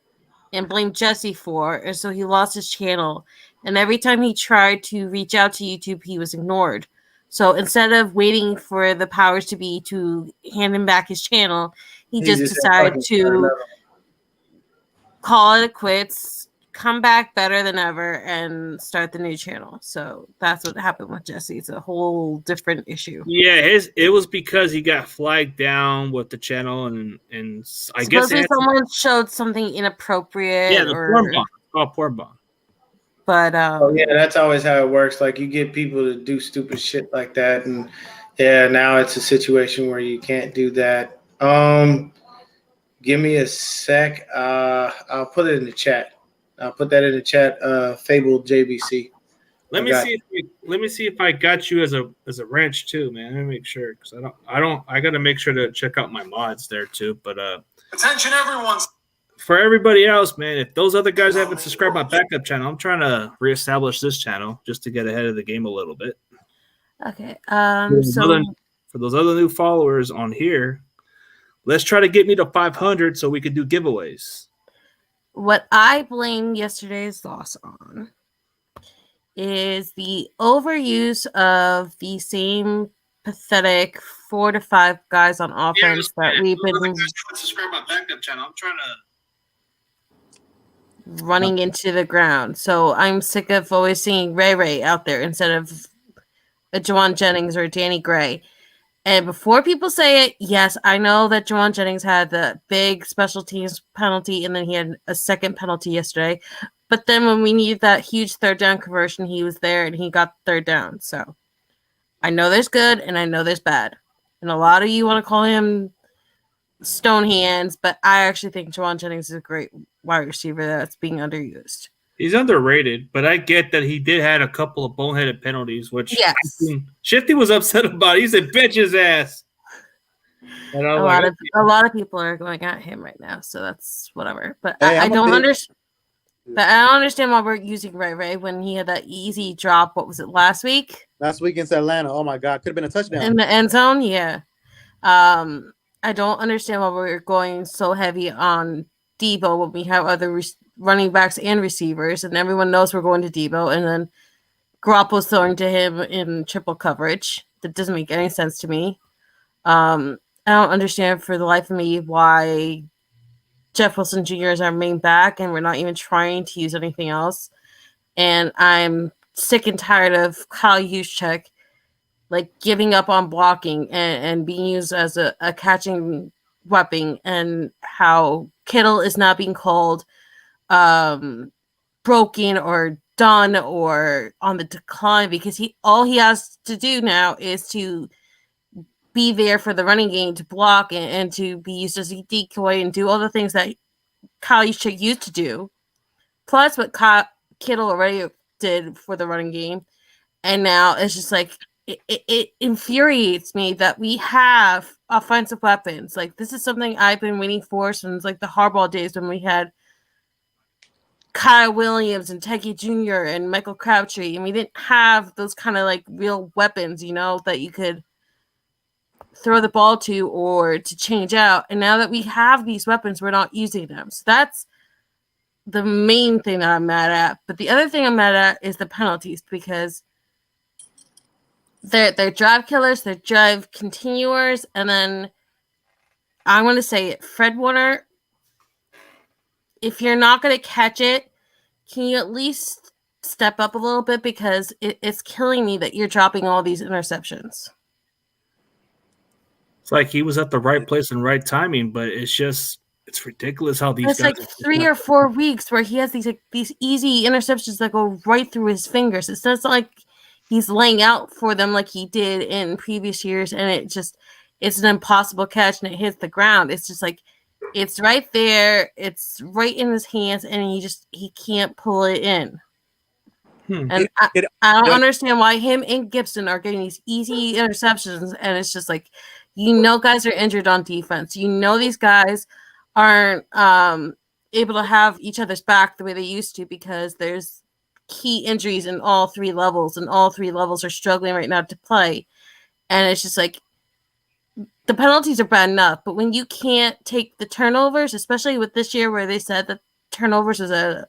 and blamed Jesse for, and so he lost his channel. And every time he tried to reach out to YouTube, he was ignored. So instead of waiting for the powers to be to hand him back his channel, he just decided to call it quits, come back better than ever, and start the new channel. So that's what happened with Jesse. It's a whole different issue. Yeah, it was because he got flagged down with the channel, and I guess someone showed something inappropriate. Yeah, the porn bomb. Oh, porn bomb. But yeah, that's always how it works. Like you get people to do stupid shit like that, and yeah, now it's a situation where you can't do that. Give me a sec. I'll put it in the chat. I'll put that in the chat. Fable JBC. Let me see if I got you as a wrench too, man. Let me make sure because I got to make sure to check out my mods there too. But attention, everyone. For everybody else, man, if those other guys haven't subscribed my backup channel, I'm trying to reestablish this channel just to get ahead of the game a little bit. Okay. For those other new followers on here, let's try to get me to 500 so we could do giveaways. What I blame yesterday's loss on is the overuse of the same pathetic 4 to 5 guys on offense that we've been subscribe my backup channel. I'm trying to running into the ground. So I'm sick of always seeing Ray out there instead of a Juwan Jennings or Danny Gray. And before people say it, yes, I know that Juwan Jennings had the big special teams penalty, and then he had a second penalty yesterday. But then when we needed that huge third down conversion, he was there and he got third down. So I know there's good and I know there's bad. And a lot of you want to call him stone hands, but I actually think Juwan Jennings is a great wide receiver that's being underused. He's underrated, but I get that he did had a couple of boneheaded penalties, which Shifty was upset about. He said, "Bitch his ass." And a lot of people are going at him right now, so that's whatever. But I don't understand. But I don't understand why we're using Ray when he had that easy drop. What was it last week? Last week against Atlanta. Oh my God, could have been a touchdown in the end zone. Yeah. I don't understand why we're going so heavy on Debo when we have other running backs and receivers, and everyone knows we're going to Debo, and then Garoppolo's throwing to him in triple coverage. That doesn't make any sense to me. I don't understand for the life of me why Jeff Wilson Jr. is our main back, and we're not even trying to use anything else. And I'm sick and tired of Kyle Juszczyk giving up on blocking and being used as a catching weapon, and how Kittle is not being called broken or done or on the decline, because all he has to do now is to be there for the running game, to block and to be used as a decoy and do all the things that Kyle Juszczyk used to do, plus what Kittle already did for the running game. And now it's just it infuriates me that we have offensive weapons. Like, this is something I've been waiting for since like the Harbaugh days when we had Kyle Williams and Teddy Jr. and Michael Crabtree, and we didn't have those kind of like real weapons, you know, that you could throw the ball to or to change out. And now that we have these weapons, we're not using them. So that's the main thing that I'm mad at. But the other thing I'm mad at is the penalties, because they're drive killers, they're drive continuers, and then I'm going to say it, Fred Warner, if you're not going to catch it, can you at least step up a little bit, because it's killing me that you're dropping all these interceptions. It's like he was at the right place and right timing, but it's ridiculous how these it's guys. Like 3 or 4 weeks where he has these easy interceptions that go right through his fingers. It's not like he's laying out for them like he did in previous years, and it's an impossible catch and it hits the ground. It's just like, it's right there, it's right in his hands, and he can't pull it in. And I don't understand why him and Gibson are getting these easy interceptions, and it's just like, guys are injured on defense. These guys aren't able to have each other's back the way they used to, because there's key injuries in all 3 levels, and all 3 levels are struggling right now to play. And it's just like, the penalties are bad enough, but when you can't take the turnovers, especially with this year where they said that turnovers was a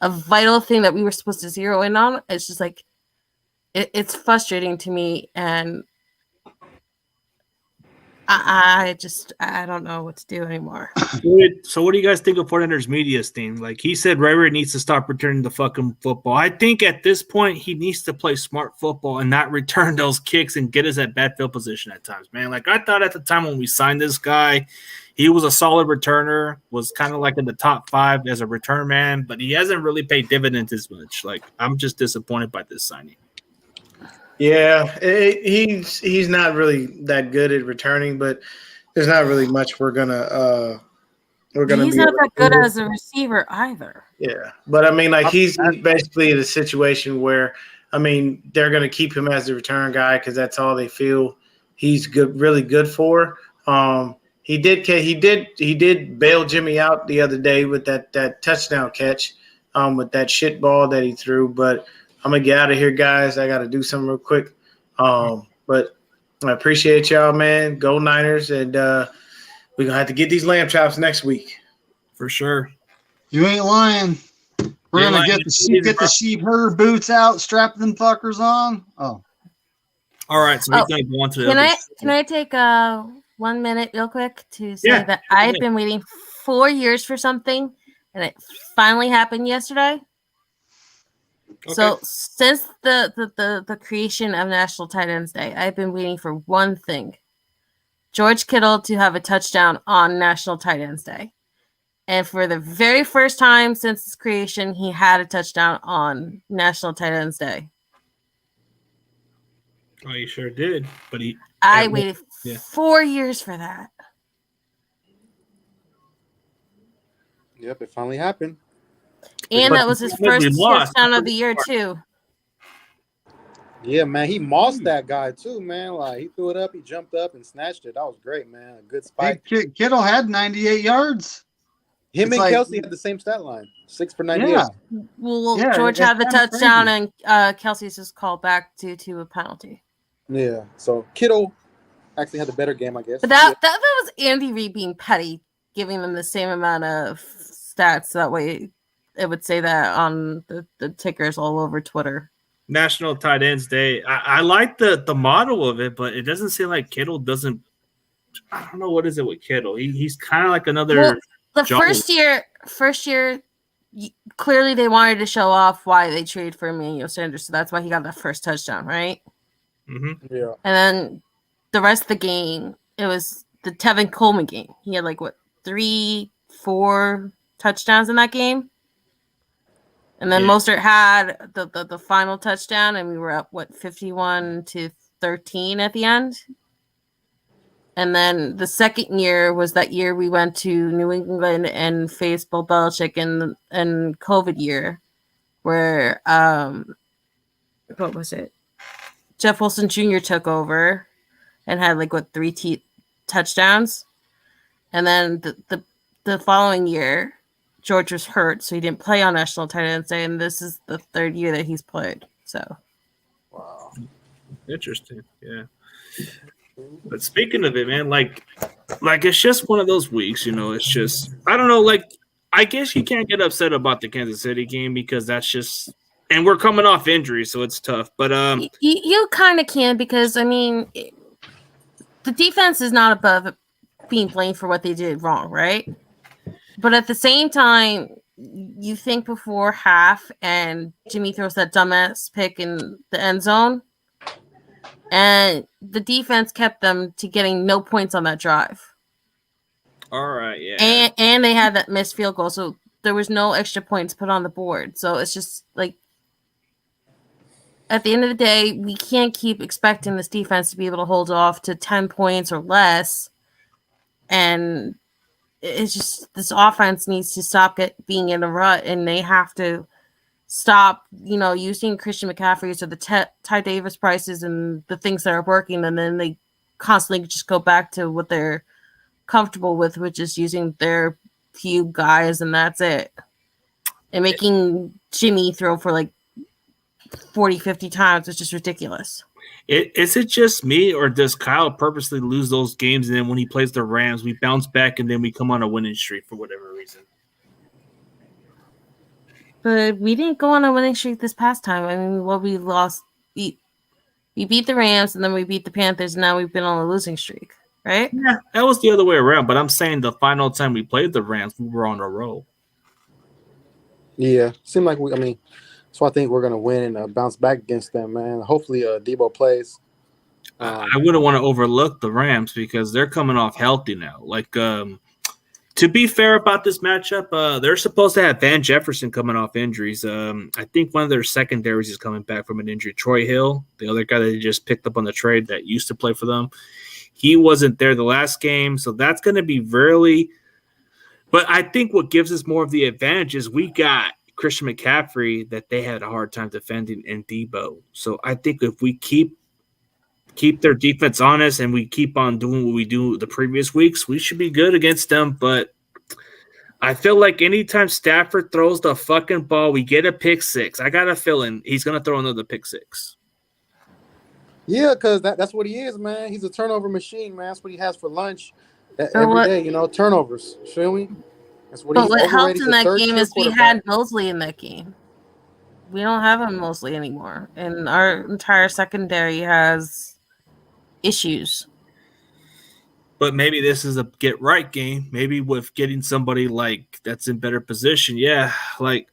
vital thing that we were supposed to zero in on, it's just like, it's frustrating to me, and I don't know what to do anymore. So what do you guys think of 49ers media's thing? Like, he said Ray needs to stop returning the fucking football. I think at this point he needs to play smart football and not return those kicks and get us at bad field position at times, man. Like, I thought at the time when we signed this guy, he was a solid returner, was kind of like in the top 5 as a return man, but he hasn't really paid dividends as much. Like, I'm just disappointed by this signing. Yeah, he's not really that good at returning, but there's not really much we're gonna. He's not that good as a receiver either. Yeah, but I mean, like, he's basically in a situation where, I mean, they're gonna keep him as the return guy because that's all they feel he's good, really good for. He did bail Jimmy out the other day with that touchdown catch, with that shit ball that he threw, but. I'm going to get out of here, guys. I got to do something real quick. But I appreciate y'all, man. Go Niners. And we're going to have to get these lamb chops next week. For sure. You ain't lying. We're going to get the sheep herder boots out, strap them fuckers on. Oh. All right. So he's going to go on to the Can I take 1 minute real quick to say that I've been waiting 4 years for something, and it finally happened yesterday. Okay. So since the creation of National Tight Ends Day, I've been waiting for one thing: George Kittle to have a touchdown on National Tight Ends Day. And for the very first time since its creation, he had a touchdown on National Tight Ends Day. Oh, he sure did. But I waited 4 years for that. Yep, it finally happened. And that was his first touchdown of the year, too. Yeah, man, he mossed that guy, too, man. Like, he threw it up, he jumped up and snatched it. That was great, man. A good spike. Hey, Kittle had 98 yards. Him and Kelsey had the same stat line, 6 for 98. Yeah. Well, George had the touchdown, and Kelsey's just called back due to a penalty. Yeah, so Kittle actually had the better game, I guess. But that was Andy Reid being petty, giving them the same amount of stats. That way it would say that on the tickers all over Twitter. National Tight Ends Day. I like the model of it, but it doesn't seem like Kittle doesn't. I don't know what is it with Kittle. He's kind of like another. Well, the first year, clearly they wanted to show off why they traded for Emmanuel Sanders, so that's why he got that first touchdown, right? Mm-hmm. Yeah. And then the rest of the game, it was the Tevin Coleman game. He had 3-4 touchdowns in that game. And then Mostert had the final touchdown, and we were up 51-13 at the end. And then the second year was that year we went to New England and faced Bill Belichick in COVID year, where what was it? Jeff Wilson Jr. took over and had like 3 touchdowns, and then the following year, George was hurt, so he didn't play on National Tight End Day, and this is the 3rd year that he's played. So, Wow. Interesting. Yeah. But speaking of it, man, like it's just one of those weeks, it's just I don't know, like I guess you can't get upset about the Kansas City game because that's just and we're coming off injury, so it's tough. But you kind of can because I mean the defense is not above being blamed for what they did wrong, right? But at the same time, you think before half and Jimmy throws that dumbass pick in the end zone, and the defense kept them to getting no points on that drive. All right, yeah. And they had that missed field goal, so there was no extra points put on the board. So it's just like at the end of the day, we can't keep expecting this defense to be able to hold off to 10 points or less. And it's just this offense needs to stop being in a rut, and they have to stop, using Christian McCaffrey or the Ty Davis prices and the things that are working, and then they constantly just go back to what they're comfortable with, which is using their few guys, and that's it. And making Jimmy throw for like 40, 50 times is just ridiculous. Is it just me, or does Kyle purposely lose those games, and then when he plays the Rams, we bounce back, and then we come on a winning streak for whatever reason? But we didn't go on a winning streak this past time. I mean, we lost, we beat the Rams, and then we beat the Panthers, and now we've been on a losing streak, right? Yeah, that was the other way around. But I'm saying the final time we played the Rams, we were on a roll. Yeah, seemed like so I think we're gonna win and bounce back against them, man. Hopefully, Debo plays. I wouldn't want to overlook the Rams because they're coming off healthy now. Like, to be fair about this matchup, they're supposed to have Van Jefferson coming off injuries. I think one of their secondaries is coming back from an injury. Troy Hill, the other guy that they just picked up on the trade that used to play for them, he wasn't there the last game, so that's going to be really. But I think what gives us more of the advantage is we got Christian McCaffrey that they had a hard time defending in Debo. So I think if we keep their defense honest and we keep on doing what we do the previous weeks, we should be good against them. But I feel like anytime Stafford throws the fucking ball, we get a pick six. I got a feeling he's going to throw another pick six. Yeah, because that's what he is, man. He's a turnover machine, man. That's what he has for lunch every day, turnovers. Feel me? That's what. But what helped in that game is we had Mosley in that game. We don't have him Mosley anymore, and our entire secondary has issues. But maybe this is a get right game. Maybe with getting somebody like that's in better position. Yeah, like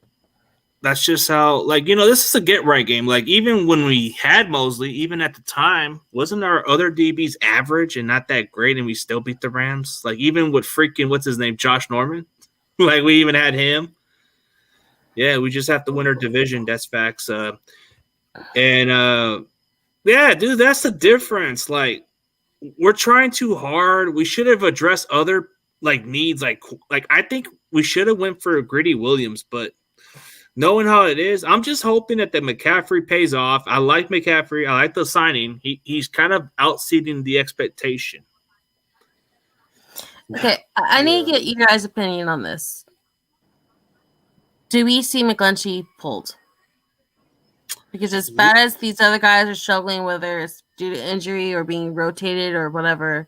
that's just how. Like this is a get right game. Like even when we had Mosley, even at the time, wasn't our other DBs average and not that great, and we still beat the Rams? Like even with freaking what's his name, Josh Norman. Like we even had him. Yeah, we just have to win our division. That's facts. Yeah, dude, that's the difference. Like we're trying too hard. We should have addressed other needs. Like I think we should have went for Gritty Williams, but knowing how it is, I'm just hoping that the McCaffrey pays off. I like McCaffrey. I like the signing. He's kind of outseeding the expectation. Okay, I need to get you guys' opinion on this. Do we see McGlinchey pulled? Because as bad as these other guys are struggling, whether it's due to injury or being rotated or whatever,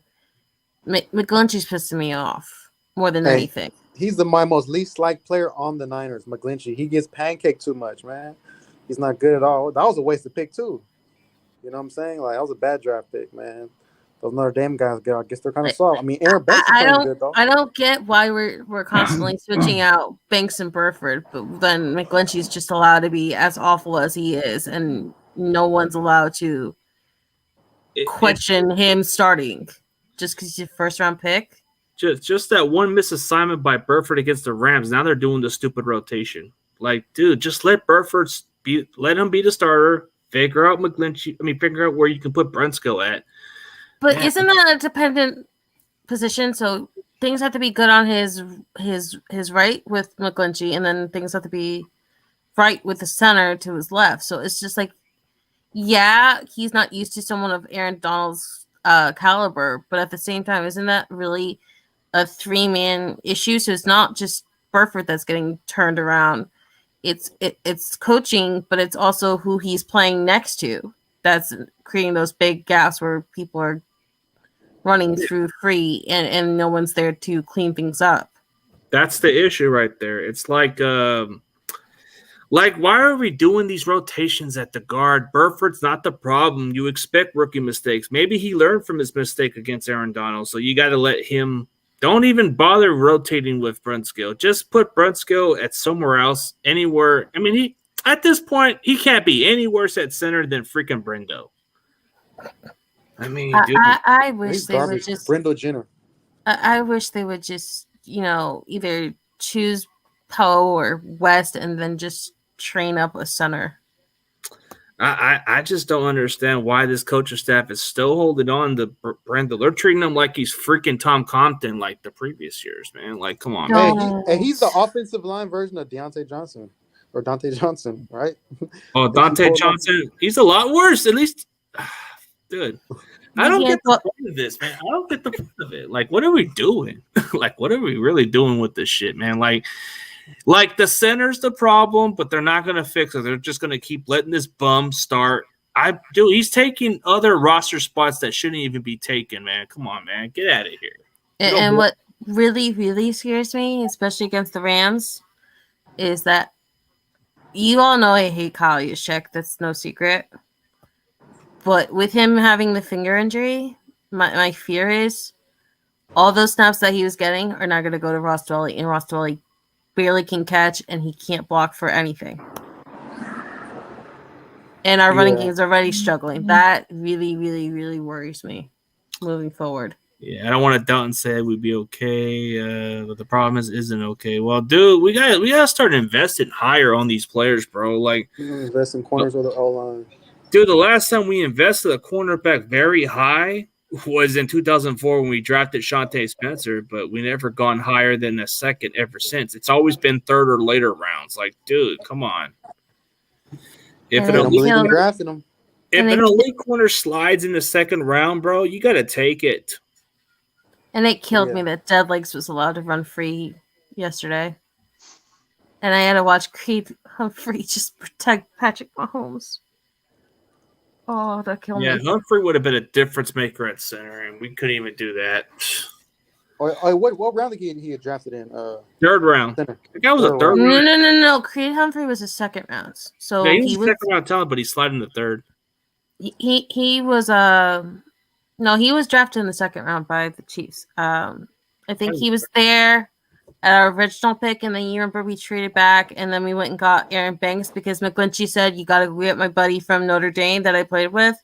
McGlinchey's pissing me off more than anything. He's my most least liked player on the Niners, McGlinchey. He gets pancaked too much, man. He's not good at all. That was a wasted pick, too. You know what I'm saying? Like, that was a bad draft pick, man. Those Notre Dame guys, I guess they're kind of soft. I mean, Aaron Banks is playing good, though. I don't get why we're constantly switching out Banks and Burford, but then McGlinchey's just allowed to be as awful as he is, and no one's allowed to question him starting just because he's a first-round pick. Just that one misassignment by Burford against the Rams. Now they're doing the stupid rotation. Like, dude, just let Burford let him be the starter. Figure out McGlinchey. Figure out where you can put Brunskill at. But isn't that a dependent position? So things have to be good on his right with McGlinchey, and then things have to be right with the center to his left. So it's just like yeah, he's not used to someone of Aaron Donald's caliber, but at the same time, isn't that really a 3-man issue? So it's not just Burford that's getting turned around. It's coaching, but it's also who he's playing next to that's creating those big gaps where people are running through free and no one's there to clean things up. That's the issue right there. It's like why are we doing these rotations at the guard? Burford's not the problem. You expect rookie mistakes. Maybe he learned from his mistake against Aaron Donald, so you got to let him. Don't even bother rotating with Brunskill. Just put Brunskill at somewhere else, anywhere. I mean, at this point, he can't be any worse at center than freaking Brendo. I mean, dude. I wish they would just Brendo Jenner. I wish they would just, either choose Poe or West and then just train up a center. I just don't understand why this coaching staff is still holding on to Brendo. They're treating him like he's freaking Tom Compton like the previous years, man. Like, come on. Hey, he's the offensive line version of Dante Johnson, right? Oh, Dante Johnson. He's a lot worse, at least. Dude. I don't get the point of this, man. I don't get the point of it. Like, what are we doing? Like, what are we really doing with this shit, man? Like the center's the problem, but they're not going to fix it. They're just going to keep letting this bum start. He's taking other roster spots that shouldn't even be taken, man. Come on, man. Get out of here. And what really, really scares me, especially against the Rams, is that you all know I hate Kyle Juszczyk. That's no secret. But with him having the finger injury, my fear is all those snaps that he was getting are not going to go to Ross Dwelley, and Ross Dwelley barely can catch, and he can't block for anything. And our running game is already struggling. That really, really, really worries me moving forward. Yeah, I don't want to doubt and say we'd be okay, but the problem isn't okay. Well, dude, we gotta start investing higher on these players, bro. Like, invest in corners or the O-line. Dude, the last time we invested a cornerback very high was in 2004 when we drafted Shante Spencer, but we never gone higher than a second ever since. It's always been third or later rounds. Like, dude, come on. If an elite corner slides in the second round, bro, you got to take it. And it killed me that Deadlegs was allowed to run free yesterday. And I had to watch Creed Humphrey just protect Patrick Mahomes. Oh, that killed me. Yeah, Humphrey would have been a difference maker at center, and we couldn't even do that. What round did he get drafted in? Third round. Center. The guy was a third round. No. Creed Humphrey was a second round. So yeah, he was second round talent, but he slid in the third. He was no, he was drafted in the second round by the Chiefs. I think he was there at our original pick, and then you remember we traded back, and then we went and got Aaron Banks because McGlinchey said, you got to get my buddy from Notre Dame that I played with.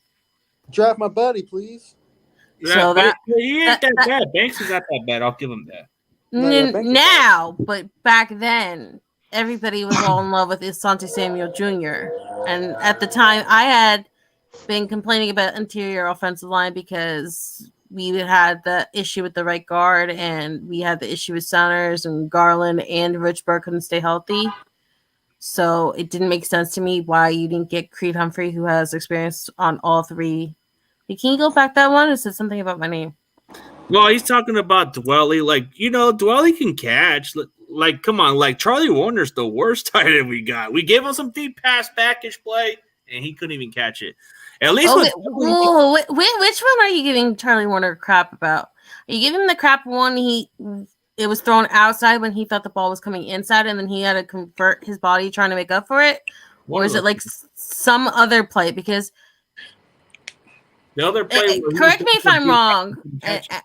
Draft my buddy, please. So he ain't that bad. Banks is not that bad. I'll give him that. Now, but back then, everybody was all in love with Asante Samuel Jr. And at the time, I had been complaining about interior offensive line because we had the issue with the right guard, and we had the issue with centers, and Garland and Richburg couldn't stay healthy. So it didn't make sense to me why you didn't get Creed Humphrey, who has experience on all three. Can you go back that one? It said something about my name. Well, he's talking about Dwelley. Like, Dwelley can catch. Like, come on. Like, Charlie Warner's the worst tight end we got. We gave him some deep pass package play, and he couldn't even catch it. At least which one are you giving Charlie Warner crap about? Are you giving him the crap one it was thrown outside when he thought the ball was coming inside, and then he had to convert his body trying to make up for it? Or is it like some other play? Because the other play, correct me if I'm wrong,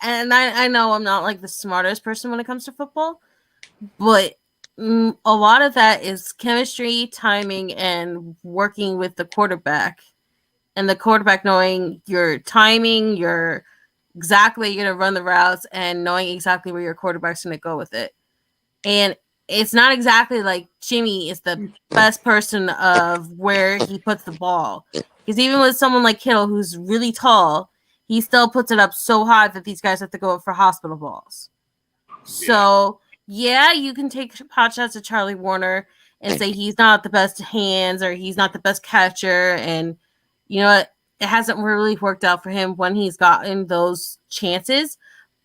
and I know I'm not like the smartest person when it comes to football, but a lot of that is chemistry, timing, and working with the quarterback. And the quarterback knowing your timing, your exactly where you're going to run the routes, and knowing exactly where your quarterback's going to go with it. And it's not exactly like Jimmy is the best person of where he puts the ball. Because even with someone like Kittle, who's really tall, he still puts it up so high that these guys have to go up for hospital balls. Yeah. So, yeah, you can take pot shots at Charlie Warner and say he's not the best hands or he's not the best catcher, and you know what? It hasn't really worked out for him when he's gotten those chances.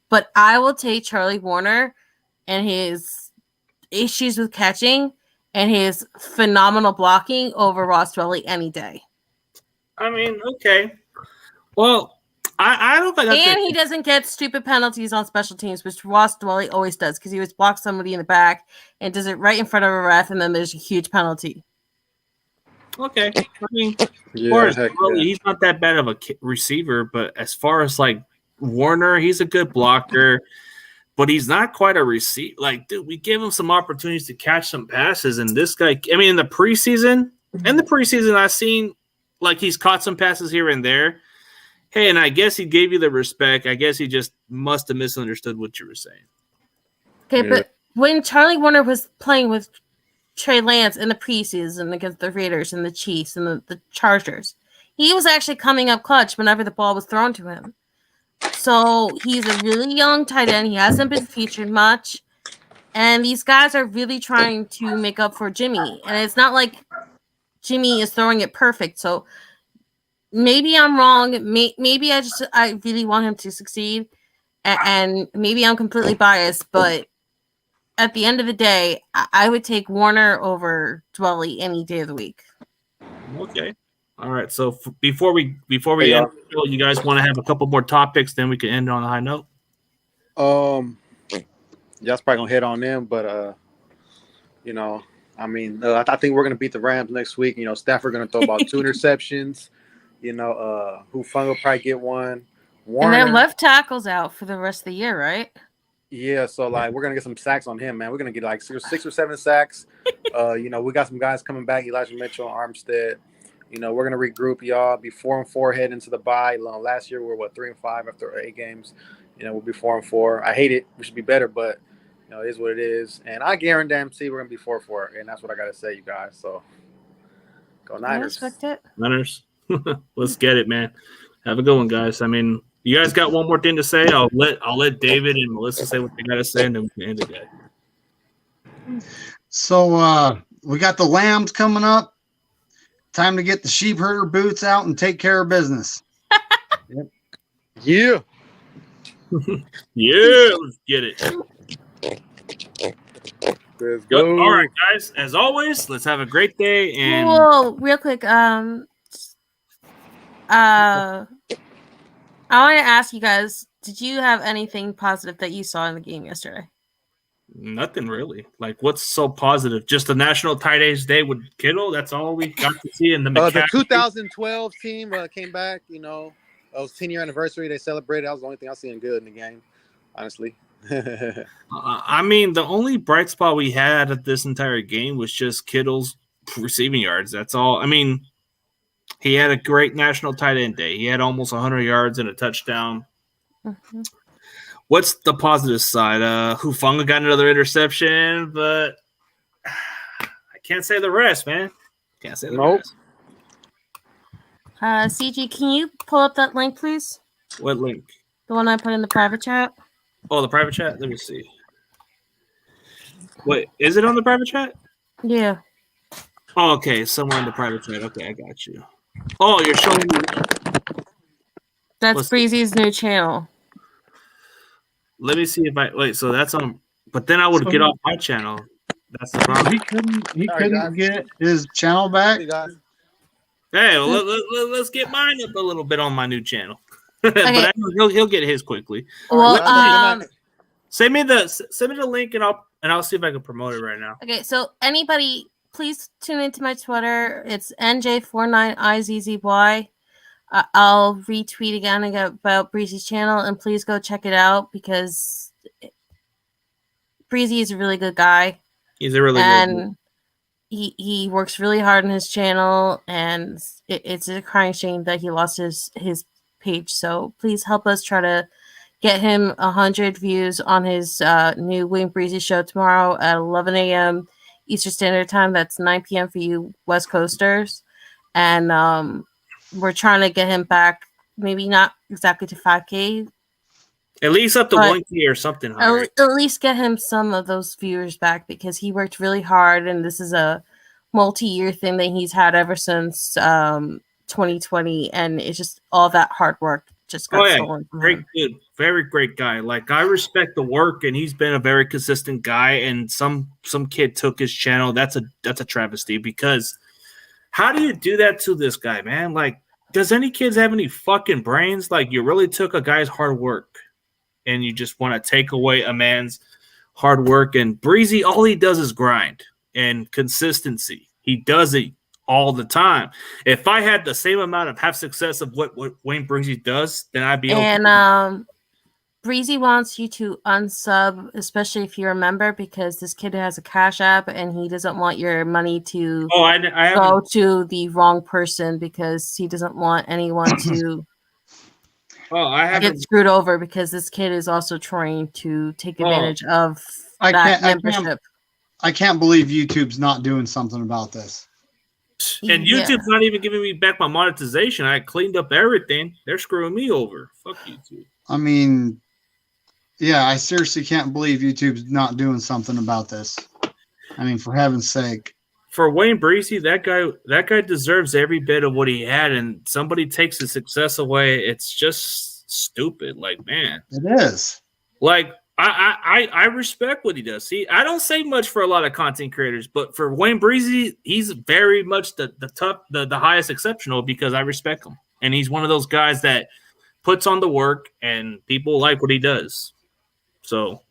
But I will take Charlie Warner and his issues with catching and his phenomenal blocking over Ross Dwelly any day. I mean, okay. Well, I don't think that's And he doesn't get stupid penalties on special teams, which Ross Dwelly always does, because he always blocks somebody in the back and does it right in front of a ref, and then there's a huge penalty. Okay. I mean, Yeah, he's not that bad of a receiver, but as far as like Warner, he's a good blocker, but he's not quite a receiver. Like, dude, we gave him some opportunities to catch some passes, and this guy, I mean, in the preseason, I've seen like he's caught some passes here and there. Hey, and I guess he gave you the respect. I guess he just must have misunderstood what you were saying. Okay, but when Charlie Warner was playing with Trey Lance in the preseason against the Raiders and the Chiefs and the Chargers, he was actually coming up clutch whenever the ball was thrown to him. So he's a really young tight end. He hasn't been featured much. And these guys are really trying to make up for Jimmy. And it's not like Jimmy is throwing it perfect. So maybe I'm wrong. Maybe I really want him to succeed. And maybe I'm completely biased. But at the end of the day, I would take Warner over Dwelly any day of the week. Okay. All right. So before we end, you guys want to have a couple more topics, then we can end on a high note. Y'all's probably gonna hit on them, but you know, I mean, I think we're gonna beat the Rams next week. You know, Stafford gonna throw about 2 interceptions. You know, Hufanga will probably get one. Warner, and then left tackle's out for the rest of the year, right? Yeah, so like we're gonna get some sacks on him, man. We're gonna get like 6 or 7 sacks. You know, we got some guys coming back, Elijah Mitchell, Armstead. You know, we're gonna regroup, y'all. Be 4-4 head into the bye. Last year we were 3-5 after 8 games. You know, we'll be 4-4. I hate it. We should be better, but you know, it is what it is. And I guarantee we're gonna be 4-4, and that's what I gotta say, you guys. So go Niners. I respect it. Niners. Let's get it, man. Have a good one, guys. I mean, you guys got one more thing to say? I'll let David and Melissa say what they gotta say, and then we can end it, guys. So we got the Lambs coming up. Time to get the sheep herder boots out and take care of business. Yep. Yeah. Yeah, let's get it. Let's go. All right, guys. As always, let's have a great day. And whoa, real quick, I want to ask you guys: did you have anything positive that you saw in the game yesterday? Nothing really. Like, what's so positive? Just the National Tight Ends Day with Kittle. That's all we got to see in the. The 2012 team came back. You know, it was 10-year anniversary. They celebrated. That was the only thing I seen good in the game, honestly. I mean, the only bright spot we had at this entire game was just Kittle's receiving yards. That's all. I mean, he had a great National Tight End Day. He had almost 100 yards and a touchdown. Mm-hmm. What's the positive side? Hufanga got another interception, but I can't say the rest, man. Can't say the rest. CG, can you pull up that link, please? What link? The one I put in the private chat. Oh, the private chat? Let me see. Wait, is it on the private chat? Yeah. Oh, okay. Somewhere in the private chat. Okay, I got you. Oh, you're showing me. That's Breezy's new channel. Let me see if I wait. So that's on, but then I would get off my channel. That's the problem. He couldn't get his channel back. Hey, well, let's get mine up a little bit on my new channel. Okay. But he'll get his quickly. Well, send me the link and I'll see if I can promote it right now. Okay, so anybody, please tune into my Twitter. It's NJ49IZZY. I'll retweet again about Breezy's channel, and please go check it out because Breezy is a really good guy. He's a really good guy. He works really hard on his channel, and it's a crying shame that he lost his page. So please help us try to get him 100 views on his new Wing Breezy show tomorrow at 11 a.m. Eastern Standard Time. That's 9 p.m. for you West Coasters. And we're trying to get him back, maybe not exactly to 5K. At least up to 1K or something. At least get him some of those viewers back because he worked really hard, and this is a multi-year thing that he's had ever since 2020, and it's just all that hard work just got stolen from great him. dude, very great guy. Like I respect the work, and he's been a very consistent guy. And some kid took his channel. That's a travesty, because how do you do that to this guy, man? Like, does any kids have any fucking brains? Like, you really took a guy's hard work, and you just want to take away a man's hard work. And Breezy, all he does is grind and consistency. He does it all the time. If I had the same amount of half success of what Wayne Breezy does, then I'd be okay. And Breezy wants you to unsub, especially if you're a member, because this kid has a Cash App and he doesn't want your money to go to the wrong person, because he doesn't want anyone to get screwed over, because this kid is also trying to take advantage of that membership. I can't believe YouTube's not doing something about this. And YouTube's not even giving me back my monetization. I cleaned up everything. They're screwing me over. Fuck YouTube. I mean, yeah, I seriously can't believe YouTube's not doing something about this. I mean, for heaven's sake. For Wayne Breezy, that guy deserves every bit of what he had, and somebody takes his success away. It's just stupid. Like, man. It is. Like, I respect what he does. See, I don't say much for a lot of content creators, but for Wayne Breezy, he's very much the highest exceptional, because I respect him. And he's one of those guys that puts on the work, and people like what he does. So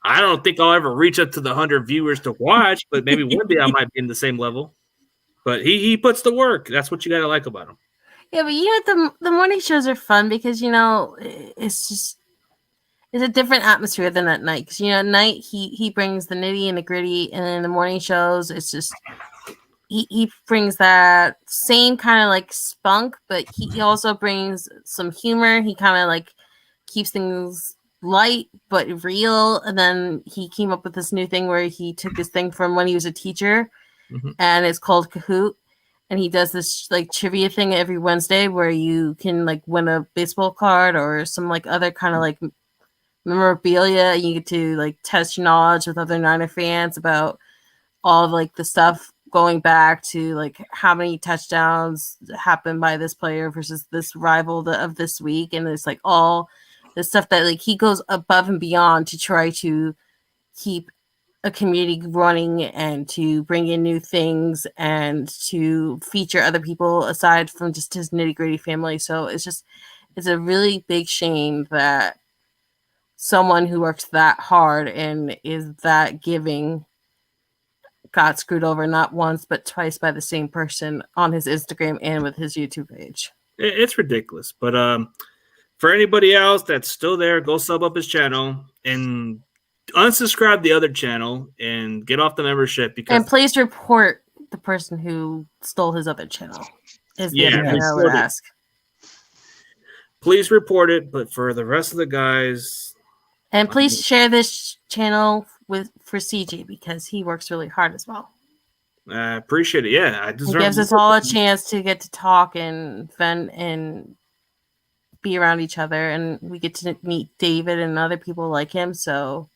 I don't think I'll ever reach up to the 100 viewers to watch, but maybe one day I might be in the same level. But he puts the work. That's what you got to like about him. Yeah, but the morning shows are fun because, it's a different atmosphere than at night. Because, at night he brings the nitty and the gritty, and then the morning shows, it's just he brings that same kind of like spunk, but he also brings some humor. He kind of like keeps things light but real. And then he came up with this new thing where he took his thing from when he was a teacher, and it's called Kahoot. And he does this like trivia thing every Wednesday where you can like win a baseball card or some like other kind of like memorabilia. You get to like test your knowledge with other Niner fans about all of, like the stuff going back to like how many touchdowns happened by this player versus this rival of this week. And it's like all the stuff that like he goes above and beyond to try to keep a community running and to bring in new things and to feature other people aside from just his nitty-gritty family. So it's a really big shame that someone who works that hard and is that giving got screwed over not once but twice by the same person on his Instagram and with his YouTube page. It's ridiculous. But for anybody else that's still there, go sub up his channel and unsubscribe the other channel and get off the membership. And please report the person who stole his other channel. Is the other thing I would ask. Please report it. But for the rest of the guys, and please share this channel for CJ because he works really hard as well. I appreciate it. Yeah, it gives us all a chance to get to talk and vent and be around each other, and we get to meet David and other people like him. So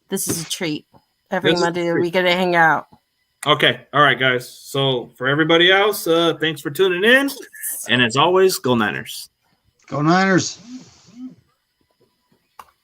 this is a treat. Every Monday we get to hang out. Okay. All right, guys. So for everybody else, thanks for tuning in. And as always, go Niners. Go Niners.